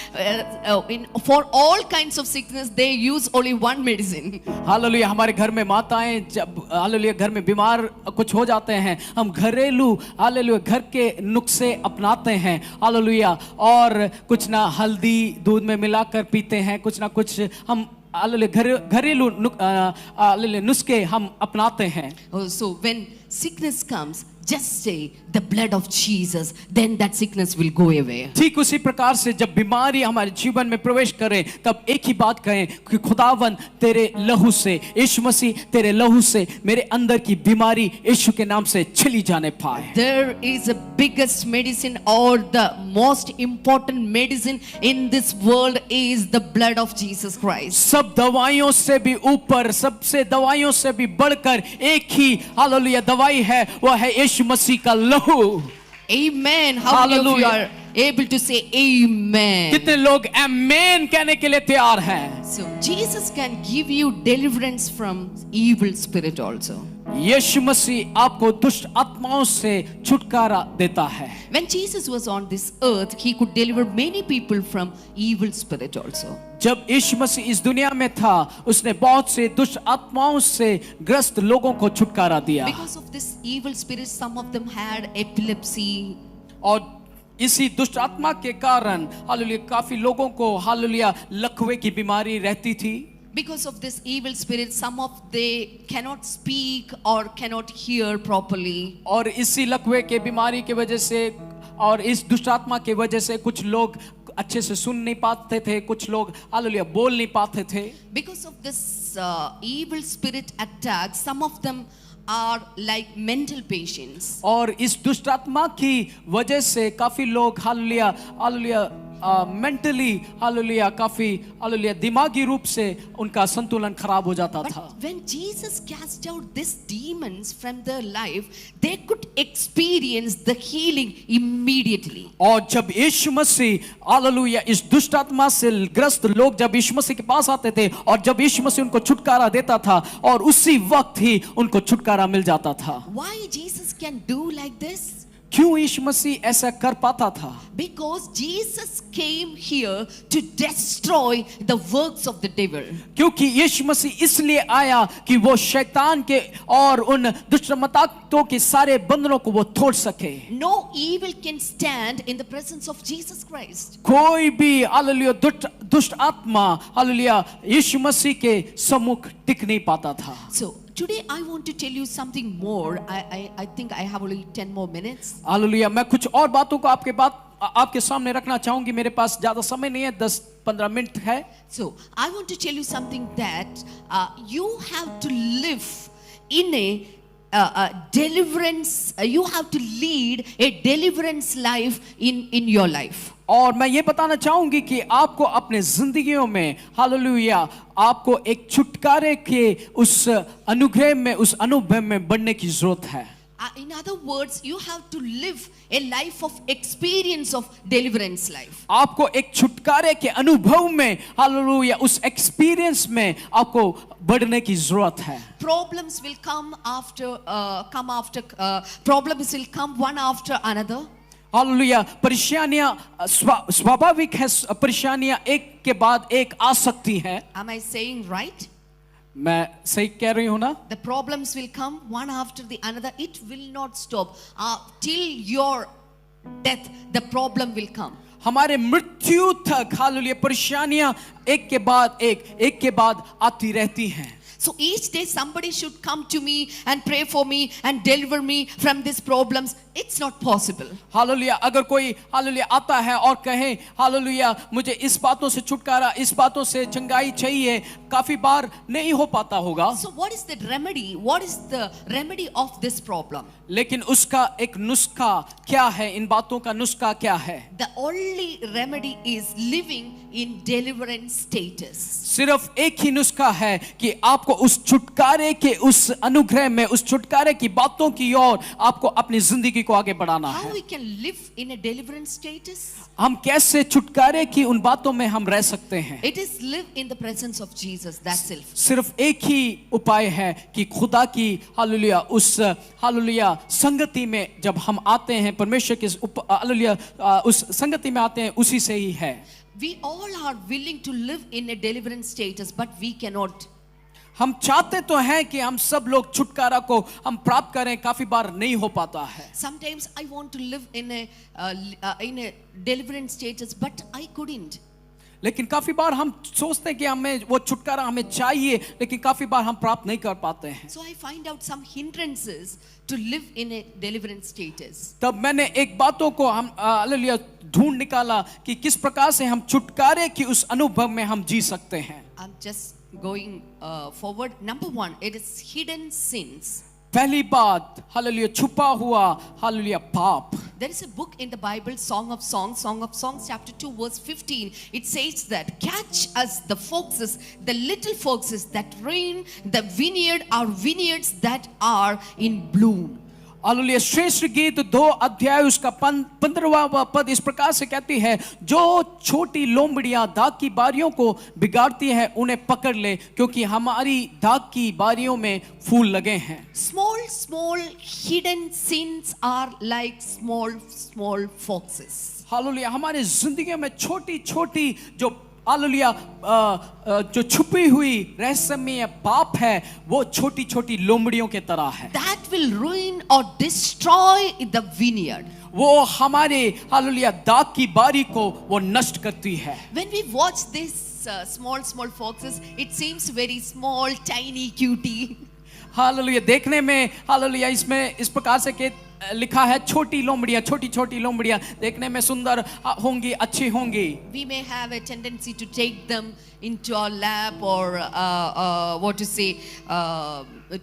For all kinds of sickness they use only one medicine. Hallelujah हमारे घर में माताएं जब हालेलुया घर में बीमार कुछ हो जाते हैं, हम घरेलू हालेलुया घर के नुस्खे अपनाते हैं हालेलुया, और कुछ ना हल्दी दूध में मिलाकर पीते हैं, कुछ ना कुछ हम घरेलू नुस्खे हम अपनाते हैं। So when sickness comes, just say the blood of Jesus, then that sickness will go away. ठीक उसी प्रकार से जब बीमारी हमारे जीवन में प्रवेश करे तब एक ही बात कहें कि खुदावन तेरे लहू से, यीशु मसीह तेरे लहू से मेरे अंदर की बीमारी यीशु के नाम से चली जाने पाए। There is a biggest medicine, or the most important medicine in this world is the blood of Jesus Christ. सब दवाइयों से भी ऊपर, सबसे दवाइयों से भी बढ़कर एक ही हालेलुया दवाई है, वह है यीशु मसीह का लहू। Amen. How many of you are able to say amen? कितने लोग आमीन कहने के लिए तैयार हैं? So Jesus can give you deliverance from evil spirit also. यीशु मसीह आपको दुष्ट आत्माओं से छुटकारा देता है। When Jesus was on this earth, He could deliver many people from evil spirit also. जब यीशु मसीह इस दुनिया में था, उसने बहुत से दुष्ट आत्माओं से ग्रस्त लोगों को छुटकारा दिया। Because of this evil spirit, some of them had epilepsy. और इसी दुष्ट आत्मा के कारण हालेलुया काफी लोगों को हालेलुया लकवे की बीमारी रहती थी। Because of this evil spirit, some of they cannot speak or cannot hear properly. और इसी लकवे के बीमारी की वजह से और इस दुष्ट आत्मा की वजह से कुछ लोग अच्छे से सुन नहीं पाते थे, कुछ लोग हालेलुया बोल नहीं पाते थे। Because of this evil spirit attack, some of them are like mental patients. और इस दुष्ट आत्मा की वजह से काफी लोग हालेलुया हालेलुया मेंटली हालेलुया काफी हालेलुया दिमागी रूप से उनका संतुलन खराब हो जाता था। But when Jesus cast out these demons from their life, they could experience the healing immediately. और जब यीशु मसीह हालेलुया इस दुष्ट आत्मा से ग्रस्त लोग जब यीशु मसीह के पास आते थे और जब यीशु मसीह उनको छुटकारा देता था और उसी वक्त ही उनको छुटकारा मिल जाता था। Why Jesus can do like this? क्यों यीशु मसीह ऐसा कर पाता था? Because Jesus came here to destroy the works of the devil. क्योंकि यीशु मसीह इसलिए आया कि वो शैतान के और उन दुष्ट ताकतों के सारे बंधनों को वो तोड़ सके। No evil can stand in the presence of Jesus Christ. कोई भी हालेलुया दुष्ट आत्मा हालेलुया यीशु मसीह के सम्मुख टिक नहीं पाता था। So today I want to tell you something more. I think I have only 10 more minutes. Hallelujah मैं कुछ और बातों को आपके सामने रखना चाहूंगी, मेरे पास ज्यादा समय नहीं है, 10-15 मिनट है। So I want to tell you something that you have to live in a deliverance. You have to lead a deliverance life in your life. और मैं ये बताना चाहूंगी कि आपको अपने जिंदगियों में हालेलुया आपको एक छुटकारे के उस अनुग्रह में, उस अनुभव में बढ़ने की जरूरत है। In other words, you have to live a life of experience of deliverance life. आपको एक छुटकारे के अनुभव में, हालेलुया, उस एक्सपीरियंस में आपको बढ़ने की जरूरत है. Problems will come after, problems will come one after another. Hallelujah, परेशानियां स्वाभाविक है, परेशानियां एक के बाद एक आ सकती हैं. Am I saying right? मैं सही कह रही हूं ना? The problems will come one after the another. It will not stop. Till your death, the problem will come. हमारे मृत्यु तक, हालेलुया, परेशानियां एक के बाद आती रहती हैं. So each day somebody should come to me and pray for me and deliver me from these problems. It's not possible. Hallelujah, अगर कोई हालेलुया आता है और कहे हालेलुया मुझे इस बातों से छुटकारा, इस बातों से चंगाई चाहिए, काफी बार नहीं हो पाता होगा. So what is the remedy? What is the remedy of this problem? लेकिन उसका एक नुस्खा क्या है? इन बातों का नुस्खा क्या है? The only remedy is living in deliverance status. सिर्फ एक ही नुस्खा है कि आपको उस छुटकारे के उस अनुग्रह में, उस छुटकारे की बातों की ओर आपको अपनी जिंदगी को आगे बढ़ाना How है. we can live in a deliverance status? हम कैसे छुटकारे की उन बातों में हम रह सकते हैं? It is live in the presence of Jesus. That's it. सिर्फ एक ही उपाय है कि खुदा की हालेलुया उस हालेलुया संगति में जब हम आते हैं, परमेश्वर के हालेलुया उस संगति में आते हैं, उसी से ही है. We all are willing to live in a deliverance status, but we cannot. हम चाहते तो हैं कि हम सब लोग छुटकारा को हम प्राप्त करें, काफी बार नहीं हो पाता है. Sometimes I want to live in a deliverance status, but I couldn't. लेकिन काफी बार हम सोचते हैं कि हमें वो छुटकारा हमें चाहिए, लेकिन काफी बार हम प्राप्त नहीं कर पाते हैं. So I find out some hindrances to live in a deliverance status. तब मैंने एक बातों को हम हालेलुया ढूंढ निकाला कि किस प्रकार से हम छुटकारे की उस अनुभव में हम जी सकते हैं. I'm just going forward. Number one, it is hidden sins. पहली बात, हालेलुया, छुपा हुआ हालेलुया पाप. There is a book in the Bible, Song of Songs chapter 2 verse 15. It says that catch us the foxes, the little foxes that ruin the vineyard, our vineyards that are in bloom. Hallelujah, श्रेष्ठ गीत 2 अध्याय उसका 15वां पद इस प्रकार से कहती है, जो छोटी लोमड़ियां दाग की बारियों को बिगाड़ती है उन्हें पकड़ ले, क्योंकि हमारी दाग की बारियों में फूल लगे हैं. Small hidden sins are like small foxes. Hallelujah, हमारे जिंदगी में छोटी छोटी जो हालेलुया जो छुपी हुई रहस्यमय पाप है, वो छोटी छोटी लोमड़ियों के तरह है. That will ruin or destroy the vineyard. वो हमारे हालेलुया दाग की बारी को वो नष्ट करती है. When we watch this small foxes, it seems very small, tiny, cutie. Hallelujah, देखने में हालेलुया इसमें इस प्रकार से के लिखा है छोटी लोमड़ियां, छोटी लोमड़ियां देखने में सुंदर होंगी, अच्छी होंगी. We may have a tendency to take them into our lap or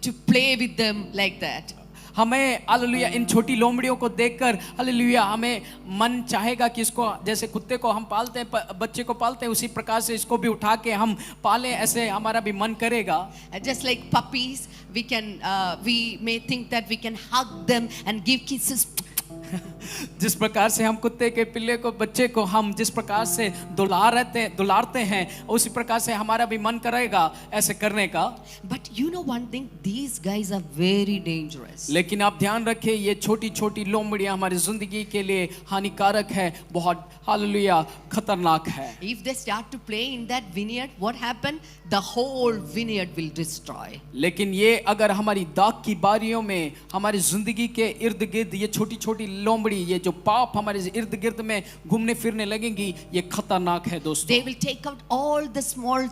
to play with them like that. हमें हालेलुया इन छोटी लोमड़ियों को देखकर हालेलुया हमें मन चाहेगा कि इसको, जैसे कुत्ते को हम पालते हैं, बच्चे को पालते हैं, उसी प्रकार से इसको भी उठा के हम पालें, ऐसे हमारा भी मन करेगा. Just like puppies, we may think that we can hug them and give kisses. जिस प्रकार से हम कुत्ते के पिल्ले को, बच्चे को हम जिस प्रकार से दुलारते हैं, उसी प्रकार से हमारा भी मन करेगा ऐसे करने का. But you know one thing, these guys are very dangerous. लेकिन आप ध्यान रखें, ये छोटी छोटी लोमड़ियां हमारी जिंदगी के लिए हानिकारक है, बहुत हालेलुया खतरनाक है. If they start to play in that vineyard, what happen? The whole vineyard will destroy. लेकिन ये अगर हमारी दाग की बारियों में, हमारी जिंदगी के इर्द गिर्द ये छोटी छोटी लोमड़ी, ये जो पाप हमारे इर्द गिर्द में घूमने फिरने लगेंगी, ये खतरनाक है दोस्तों. They will take out all the small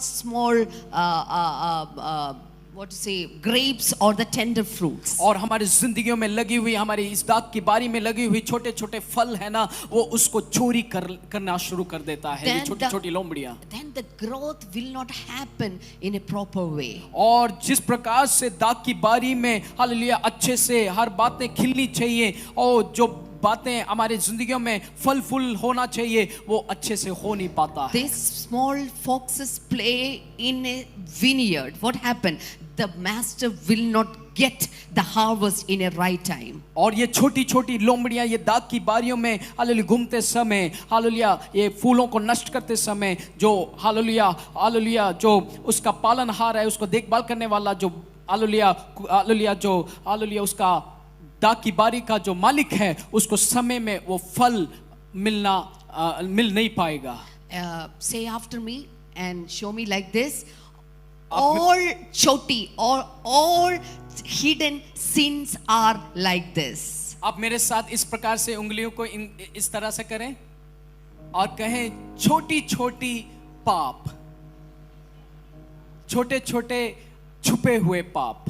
grapes or the tender fruits. और हमारी जिंदगियों में लगी हुई, हमारी इस दाग की बारी में लगी हुई छोटे छोटे फल है ना, वो उसको चोरी करना शुरू कर देता है, ये छोटी छोटी लोमड़ियां. Then the growth will not happen in a proper way. और जिस प्रकार से दाग की बारी में हालेलुया अच्छे से हर बातें खिलनी चाहिए, और जो बातें हमारे जिंदगियों में फल फूल होना चाहिए, वो अच्छे से हो नहीं पाता है. These small foxes play in a vineyard. What happened? The master will not get the harvest in a right time. और ये छोटी छोटी लोमड़ियां ये दाग की बारियों में हालेलुया घूमते समय, हालेलुया ये फूलों को नष्ट करते समय, जो हालेलुया हालेलुया जो उसका पालनहार है, उसको देखभाल करने वाला जो हालेलुया हालेलुया जो हालेलुया उसका दाग की बारी का जो मालिक है, उसको समय में वो फल मिल नहीं पाएगा. Say after me and show me like this. All choti or all hidden sins are like this. आप मेरे साथ इस प्रकार से उंगलियों को इस तरह से करें और कहें छोटी छोटी पाप, छोटे छोटे छुपे हुए पाप.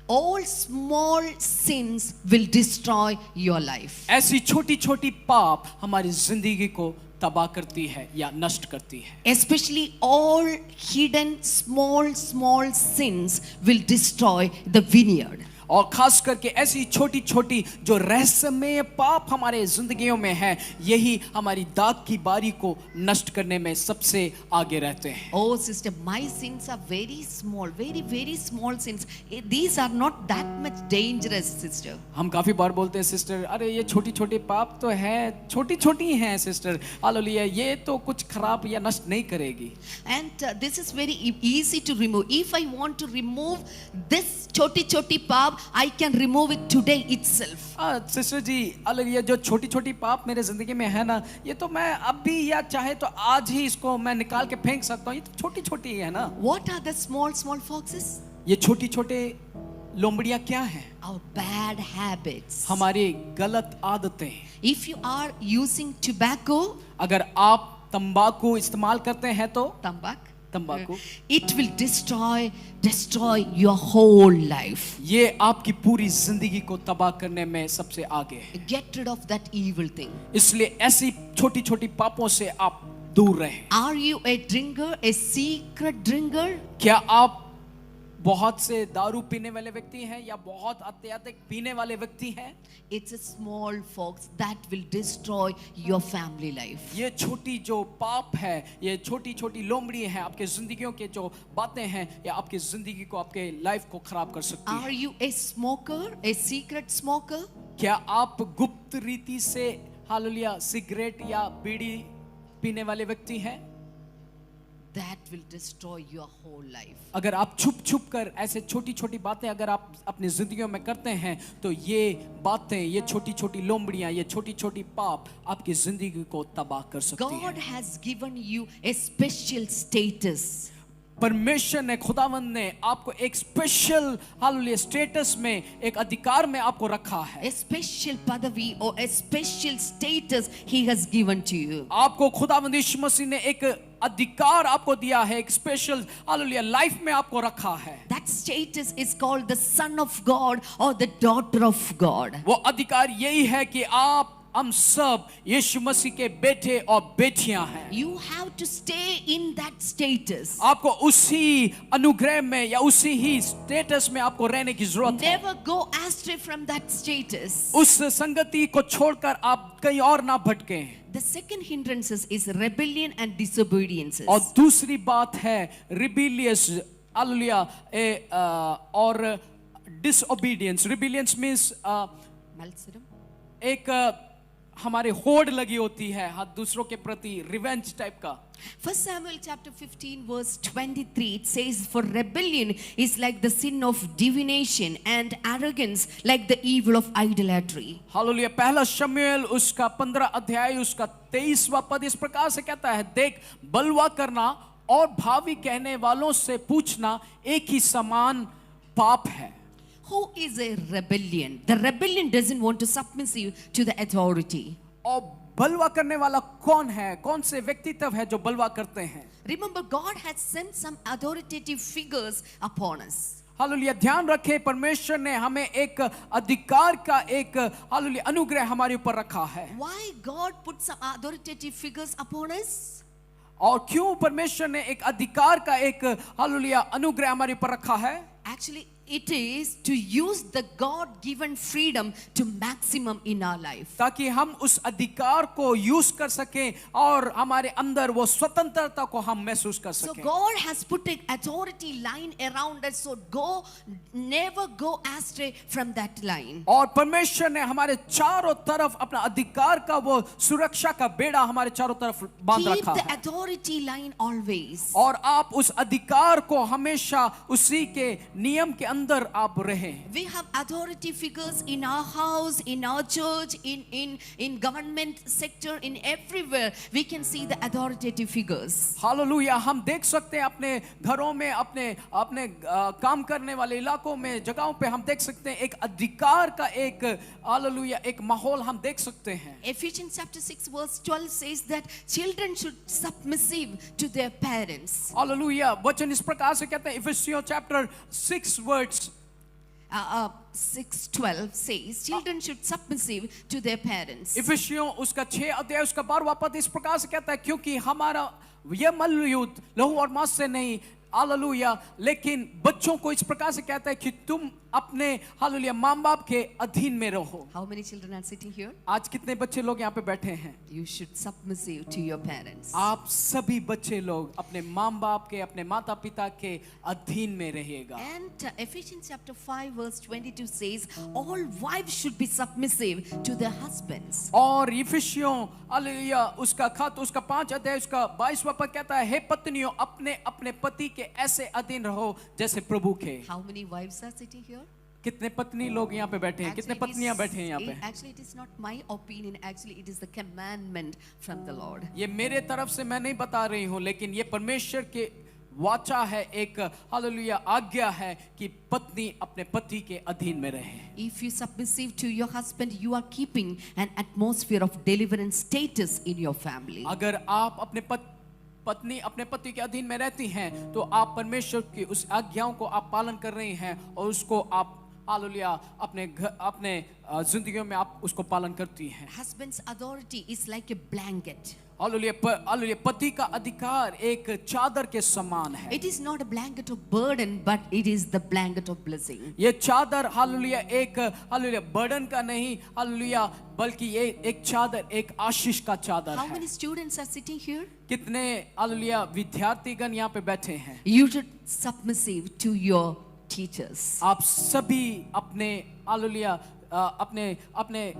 All small sins will destroy your life. ऐसी छोटी छोटी पाप हमारी जिंदगी को तबाह करती है या नष्ट करती है. Especially all hidden small sins will destroy the vineyard. और खास करके ऐसी छोटी छोटी जो रहस्यमय पाप हमारे जिंदगियों में है, यही हमारी दाग की बारी को नष्ट करने में सबसे आगे रहते हैं. Oh sister, my sins are very small, very small sins. These are not that much dangerous, sister. हम काफी बार बोलते हैं सिस्टर, अरे ये छोटी छोटी पाप तो है, छोटी छोटी हैं सिस्टर, हालेलुया ये तो कुछ खराब या नष्ट नहीं करेगी. And this is very easy to remove. If I want to remove this choti paap, I can remove it today itself. Sister ji, hallelujah जो छोटी छोटी पाप मेरे जिंदगी में है ना, ये तो मैं अभी या चाहे तो आज ही इसको मैं निकाल के फेंक सकता हूँ. ये तो छोटी छोटी है ना. What are the small foxes? ये छोटी छोटे लोमड़ियां क्या हैं? Our bad habits. हमारी गलत आदतें. If you are using tobacco, अगर आप तंबाकू इस्तेमाल करते हैं तो तंबाकू it will destroy your whole life. ये आपकी पूरी जिंदगी को तबाह करने में सबसे आगे है. Get rid of that evil thing. इसलिए ऐसी छोटी छोटी पापों से आप दूर रहें. Are you a drinker, a secret drinker? क्या आप बहुत से दारू पीने वाले व्यक्ति हैं या बहुत अत्यधिक पीने वाले व्यक्ति हैं? It's a small fox that will destroy your family life. ये छोटी जो पाप है, ये छोटी छोटी लोमड़ी है, आपके जिंदगियों के जो बातें हैं, या आपकी जिंदगी को, आपके लाइफ को खराब कर सकती है. Are you a smoker, a secret smoker? क्या आप गुप्त रीति से हालेलुया सिगरेट या बीड़ी पीने वाले व्यक्ति हैं? That will destroy your whole life. अगर आप छुप छुप कर ऐसे छोटी छोटी बातें अगर आप अपनी जिंदगियों में करते हैं, तो ये बातें, ये छोटी छोटी लोमड़ियां, ये छोटी छोटी पाप आपकी जिंदगी को तबाह कर सकती हैं. God has given you a special status. परमेश्वर ने, खुदावंद ने आपको एक स्पेशल हालेलुया स्टेटस में, एक अधिकार में आपको रखा है. A special padavi or a special status he has given to you. आपको खुदावंद यीशु मसीह ने एक अधिकार आपको दिया है, एक स्पेशल हालेलुया लाइफ में आपको रखा है. That status is called the son of God or the daughter of God. वो अधिकार यही है कि आप, हम सब यीशु मसीह के बेटे और बेटियां हैं. You have to stay in that status. आपको उसी अनुग्रह में या उसी ही स्टेटस में आपको रहने की जरूरत है. Never go astray from that status. उस संगति को छोड़कर आप कहीं और ना भटकें. The second hindrances is rebellion and disobedience. और दूसरी बात है rebellious हालेलुया और disobedience. Rebellious means एक हमारे होड़ लगी होती है दूसरों के प्रति, रिवेंज टाइप का. 1 Samuel chapter 15 verse 23, it says, for rebellion is like the sin of divination and arrogance like the evil of idolatry. Hallelujah. पहला शमूएल उसका 15 अध्याय उसका 23वां पद इस प्रकार से कहता है, देख बलवा करना और भावी कहने वालों से पूछना एक ही समान पाप है. Who is a rebellion? The rebellion doesn't want to submit to the authority. और बलवा करने वाला कौन है? कौन से व्यक्तित्व है जो बलवा करते हैं? Remember, God has sent some authoritative figures upon us. Hallelujah. ध्यान रखें, परमेश्वर ने हमें एक अधिकार का एक हालेलुया अनुग्रह हमारे ऊपर रखा है. Why God put some authoritative figures upon us? और क्यों परमेश्वर ने एक अधिकार का एक हालेलुया अनुग्रह हमारे ऊपर रखा है? Actually, it is to use the God-given freedom to maximum in our life. ताकि हम उस अधिकार को यूज कर सकें और हमारे अंदर वो स्वतंत्रता को हम महसूस कर So सकें. God has put an authority line around us. So never go astray from that line. और परमेश्वर ने हमारे चारों तरफ अपना अधिकार का वो सुरक्षा का बेड़ा हमारे चारों तरफ बांध Keep रखा the है. authority line always. और आप उस अधिकार को हमेशा उसी के नियम के अंदर आप रहें. We have authority figures in our house, in our church, in government sector, in everywhere. We can see the authoritative figures. Hallelujah. हम देख सकते हैं अपने घरों में, अपने अपने काम करने वाले इलाकों में, जगहों पे हम देख सकते हैं एक अधिकार का एक हालेलुया एक माहौल हम देख सकते हैं. Ephesians chapter 6 verse 12 says that children should submissive to their parents. Hallelujah. वचन इस प्रकार से कहते हैं इफिसियों chapter 6 words 6:12 says children should submissive to their parents. इफिसियों उसका 6 अध्याय उसका 12वां पद इस प्रकार से कहता है क्योंकि हमारा यह मल्लयुद्ध लहू और मांस से नहीं हालेलुया लेकिन बच्चों को इस प्रकार से कहता है कि तुम अपने हालेलुया माँ बाप के अधीन में रहो. How many children are sitting here? आज कितने बच्चे लोग यहाँ पे बैठे हैं? You should submissive to your parents. आप सभी बच्चे लोग अपने माँ बाप के अपने माता पिता के अधीन में रहिएगा. And Ephesians chapter 5 verse 22 says all wives should be submissive to their husbands. और इफिसियों हालेलुया उसका खत उसका 5 अध्याय उसका 22वां पद कहता है हे पत्नियों अपने अपने पति के ऐसे अधीन रहो जैसे प्रभु के. How many wives are sitting here? कितने पत्नी लोग यहाँ पे बैठे हैं? कितने पत्नियां बैठे हैं यहाँ पे? Actually, it is not my opinion. Actually, it is the commandment from the Lord. ये मेरे तरफ से मैं नहीं बता रही हूँ लेकिन ये परमेश्वर के वाचा है एक हालेलुया आज्ञा है कि पत्नी अपने पति के अधीन में रहे. If you submissive to your husband, you are keeping an atmosphere of deliverance status in your family. अगर आप अपने पत्नी अपने पति के अधीन में रहती हैं तो आप परमेश्वर की उस आज्ञाओं को आप पालन कर रही हैं और उसको आप हालेलुया अपने अपने जिंदगियों में आप उसको पालन करती हैं. Husband's authority is like a blanket. Hallelujah पति का अधिकार एक चादर के समान है. It is not a blanket of burden, but it is the blanket of blessing. ये चादर हालेलुया एक हालेलुया बर्डन का नहीं हालेलुया बल्कि ये एक चादर एक आशीष का चादर How है. many students are sitting here? कितने हालेलुया विद्यार्थीगण यहाँ पे बैठे हैं? You should submissive to your teachers. आप सभी अपने हालेलुया अपने अपने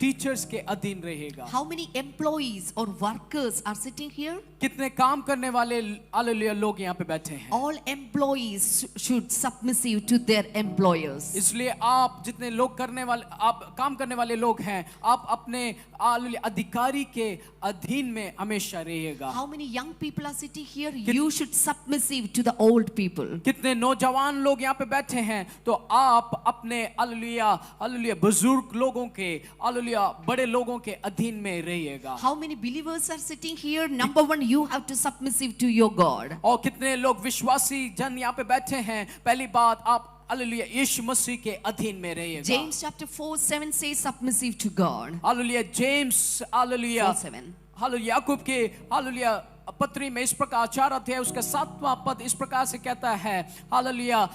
टीचर्स के अधीन रहेगा. How many employees or workers are sitting here? कितने काम करने वाले हालेलुया लोग यहाँ पे बैठे हैं? All employees should submissive to their employers. इसलिए आप जितने लोग करने वाले आप काम करने वाले लोग हैं आप अपने हालेलुया अधिकारी के अधीन में हमेशा रहिएगा. How many young people are sitting here? You should submissive to the old people. कितने नौजवान लोग यहाँ पे बैठे हैं तो आप अपने हालेलुया हालेलुया बुजुर्ग लोगों के हालेलुया बड़े लोगों के अधीन में रहिएगा. How many believers are sitting here? Number one, you have to submissive to your God. और कितने लोग विश्वासी जन यहाँ पे बैठे हैं? पहली बात आप हालेलुया यीशु मसीह के अधीन में रहिएगा. James chapter 4:7 says submissive to God. Hallelujah James hallelujah 4:7. Hallelujah याकूब के हालेलुया पत्री में इस प्रकार 4 अध्याय उसका 7वां पद इस प्रकार से कहता है हालेलुया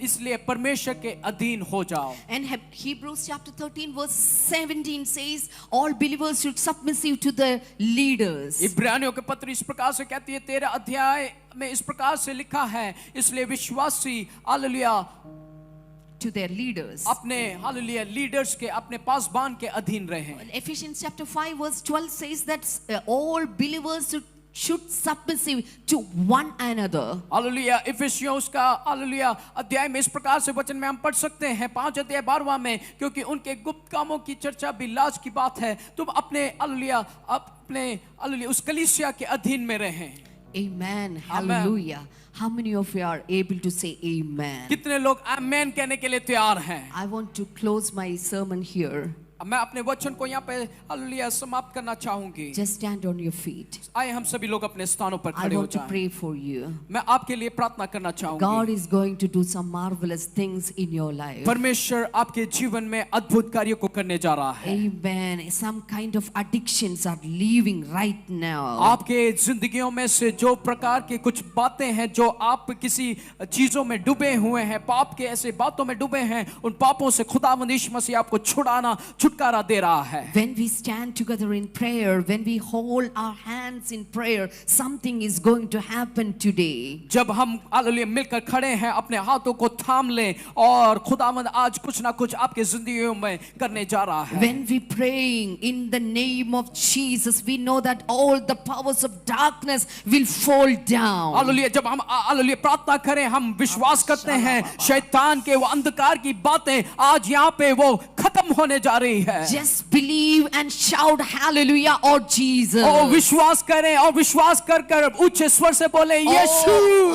इसलिए परमेश्वर के अधीन हो जाओ. And Hebrews chapter 13 verse 17 says all believers should submissive to the leaders. इब्रानियों के पत्र इस प्रकार से कहती है 13 अध्याय में इस प्रकार से लिखा है इसलिए विश्वासी हालेलुया To their leaders. अपने हालेलुया लीडर्स के अपने पासबान के अधीन रहे. Ephesians chapter 5 verse 12 says that all believers should submissive to one another. Hallelujah इफिसियों उसका हालेलुया अध्याय में इस प्रकार से वचन में हम पढ़ सकते हैं 5 अध्याय 12वां में क्योंकि उनके गुप्त कामों की चर्चा भी लाज की बात है. तुम अपने हालेलुया अपने हालेलुया उस कलीसिया के अधीन में रहें. Amen. Hallelujah. How many of you are able to say amen? कितने लोग आमेन कहने के लिए तैयार हैं? I want to close my sermon here. मैं अपने वचन को यहाँ पे हालेलुया समाप्त करना चाहूंगी। Just stand on your feet. आइए हम सभी लोग अपने स्थानों पर I खड़े हो want to जाएं। pray for you. मैं आपके लिए प्रार्थना करना God चाहूंगी। is going to do some marvelous things in your life. परमेश्वर आपके जीवन में अद्भुत कार्यों को करने जा रहा है। Amen. Some kind of addictions are leaving right now. आपके जिंदगियों में से जो प्रकार की कुछ बातें हैं जो आप किसी चीजों में डूबे हुए हैं, पाप के ऐसे बातों में डूबे हैं, उन पापों से खुदावंद यीशु मसीह आपको छुटकारा दे रहा है। When we stand together in prayer, when we hold our hands in prayer, something is going to happen today. जब हम हालेलुया मिलकर खड़े हैं, अपने हाथों को थाम लें और खुदावंद आज कुछ ना कुछ आपके जिंदगियों में करने जा रहा है। When we praying in the name of Jesus, we know that all the powers of darkness will fall down. Hallelujah जब हम हालेलुया प्रार्थना करें, हम विश्वास करते हैं शैतान के वो अंधकार की बातें आज यहाँ पे वो खत्म होने जा रही है। Just believe and shout hallelujah or Jesus. और विश्वास करें और विश्वास कर उच्च स्वर से बोले यीशु।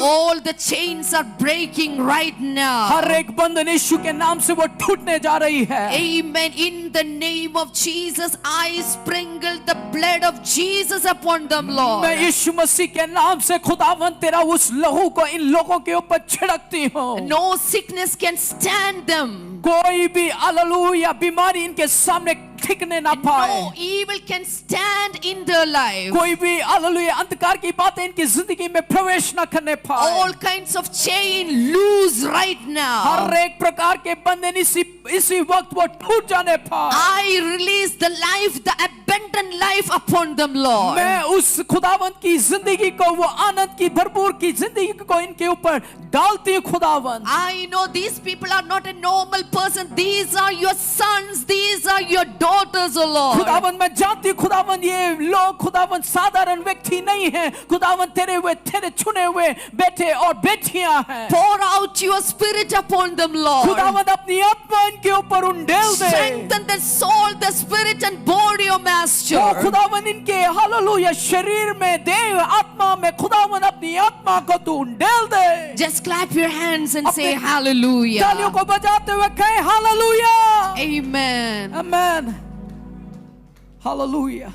All the chains are breaking right now. हर एक बंधन यीशु के नाम से वो टूटने जा रही है। Amen. In the name of Jesus, I sprinkle the blood of Jesus upon them, Lord. मैं यीशु मसीह के नाम से खुदावंद तेरा उस लहू को इन लोगों के ऊपर छिड़कती हूँ। No sickness can stand them. कोई भी हालेलुया बीमारी इनके सामने टिकने ना पाए। No evil can stand in their life. कोई भी हालेलुया अंधकार की बातें इनकी जिंदगी में प्रवेश ना करने पाए। All kinds of chain loose right now. हर एक प्रकार के बंधन इसी वक्त वो टूट जाने पाए। I release the life, the abundant life upon them, Lord. मैं उस खुदावंद की जिंदगी को, वो आनंद की भरपूर की जिंदगी को इनके ऊपर डालती हूँ खुदावंद। I know these people are not a normal person. These are your sons. These are your daughters, O Lord. खुदावंद मैं जानती हूँ खुदावंद ये लोग खुदावंद साधारण व्यक्ति नहीं हैं। खुदावंद तेरे चुने हुए बेटे और बेटियां हैं। Pour out your spirit upon them, Lord. खुदावंद अपनी आत्मा इनके ऊपर उंडेल दे। Strengthen the soul, the spirit and body, O Master. तो खुदावंद इनके हालेलुया शरीर में, देह आत्मा में खुदावंद अपनी आत्मा को तू उंडेल दे। Just clap your hands and say तालियों hallelujah. को बजाते हुए कहे हालेलुया। Amen. आमेन। हालेलुया।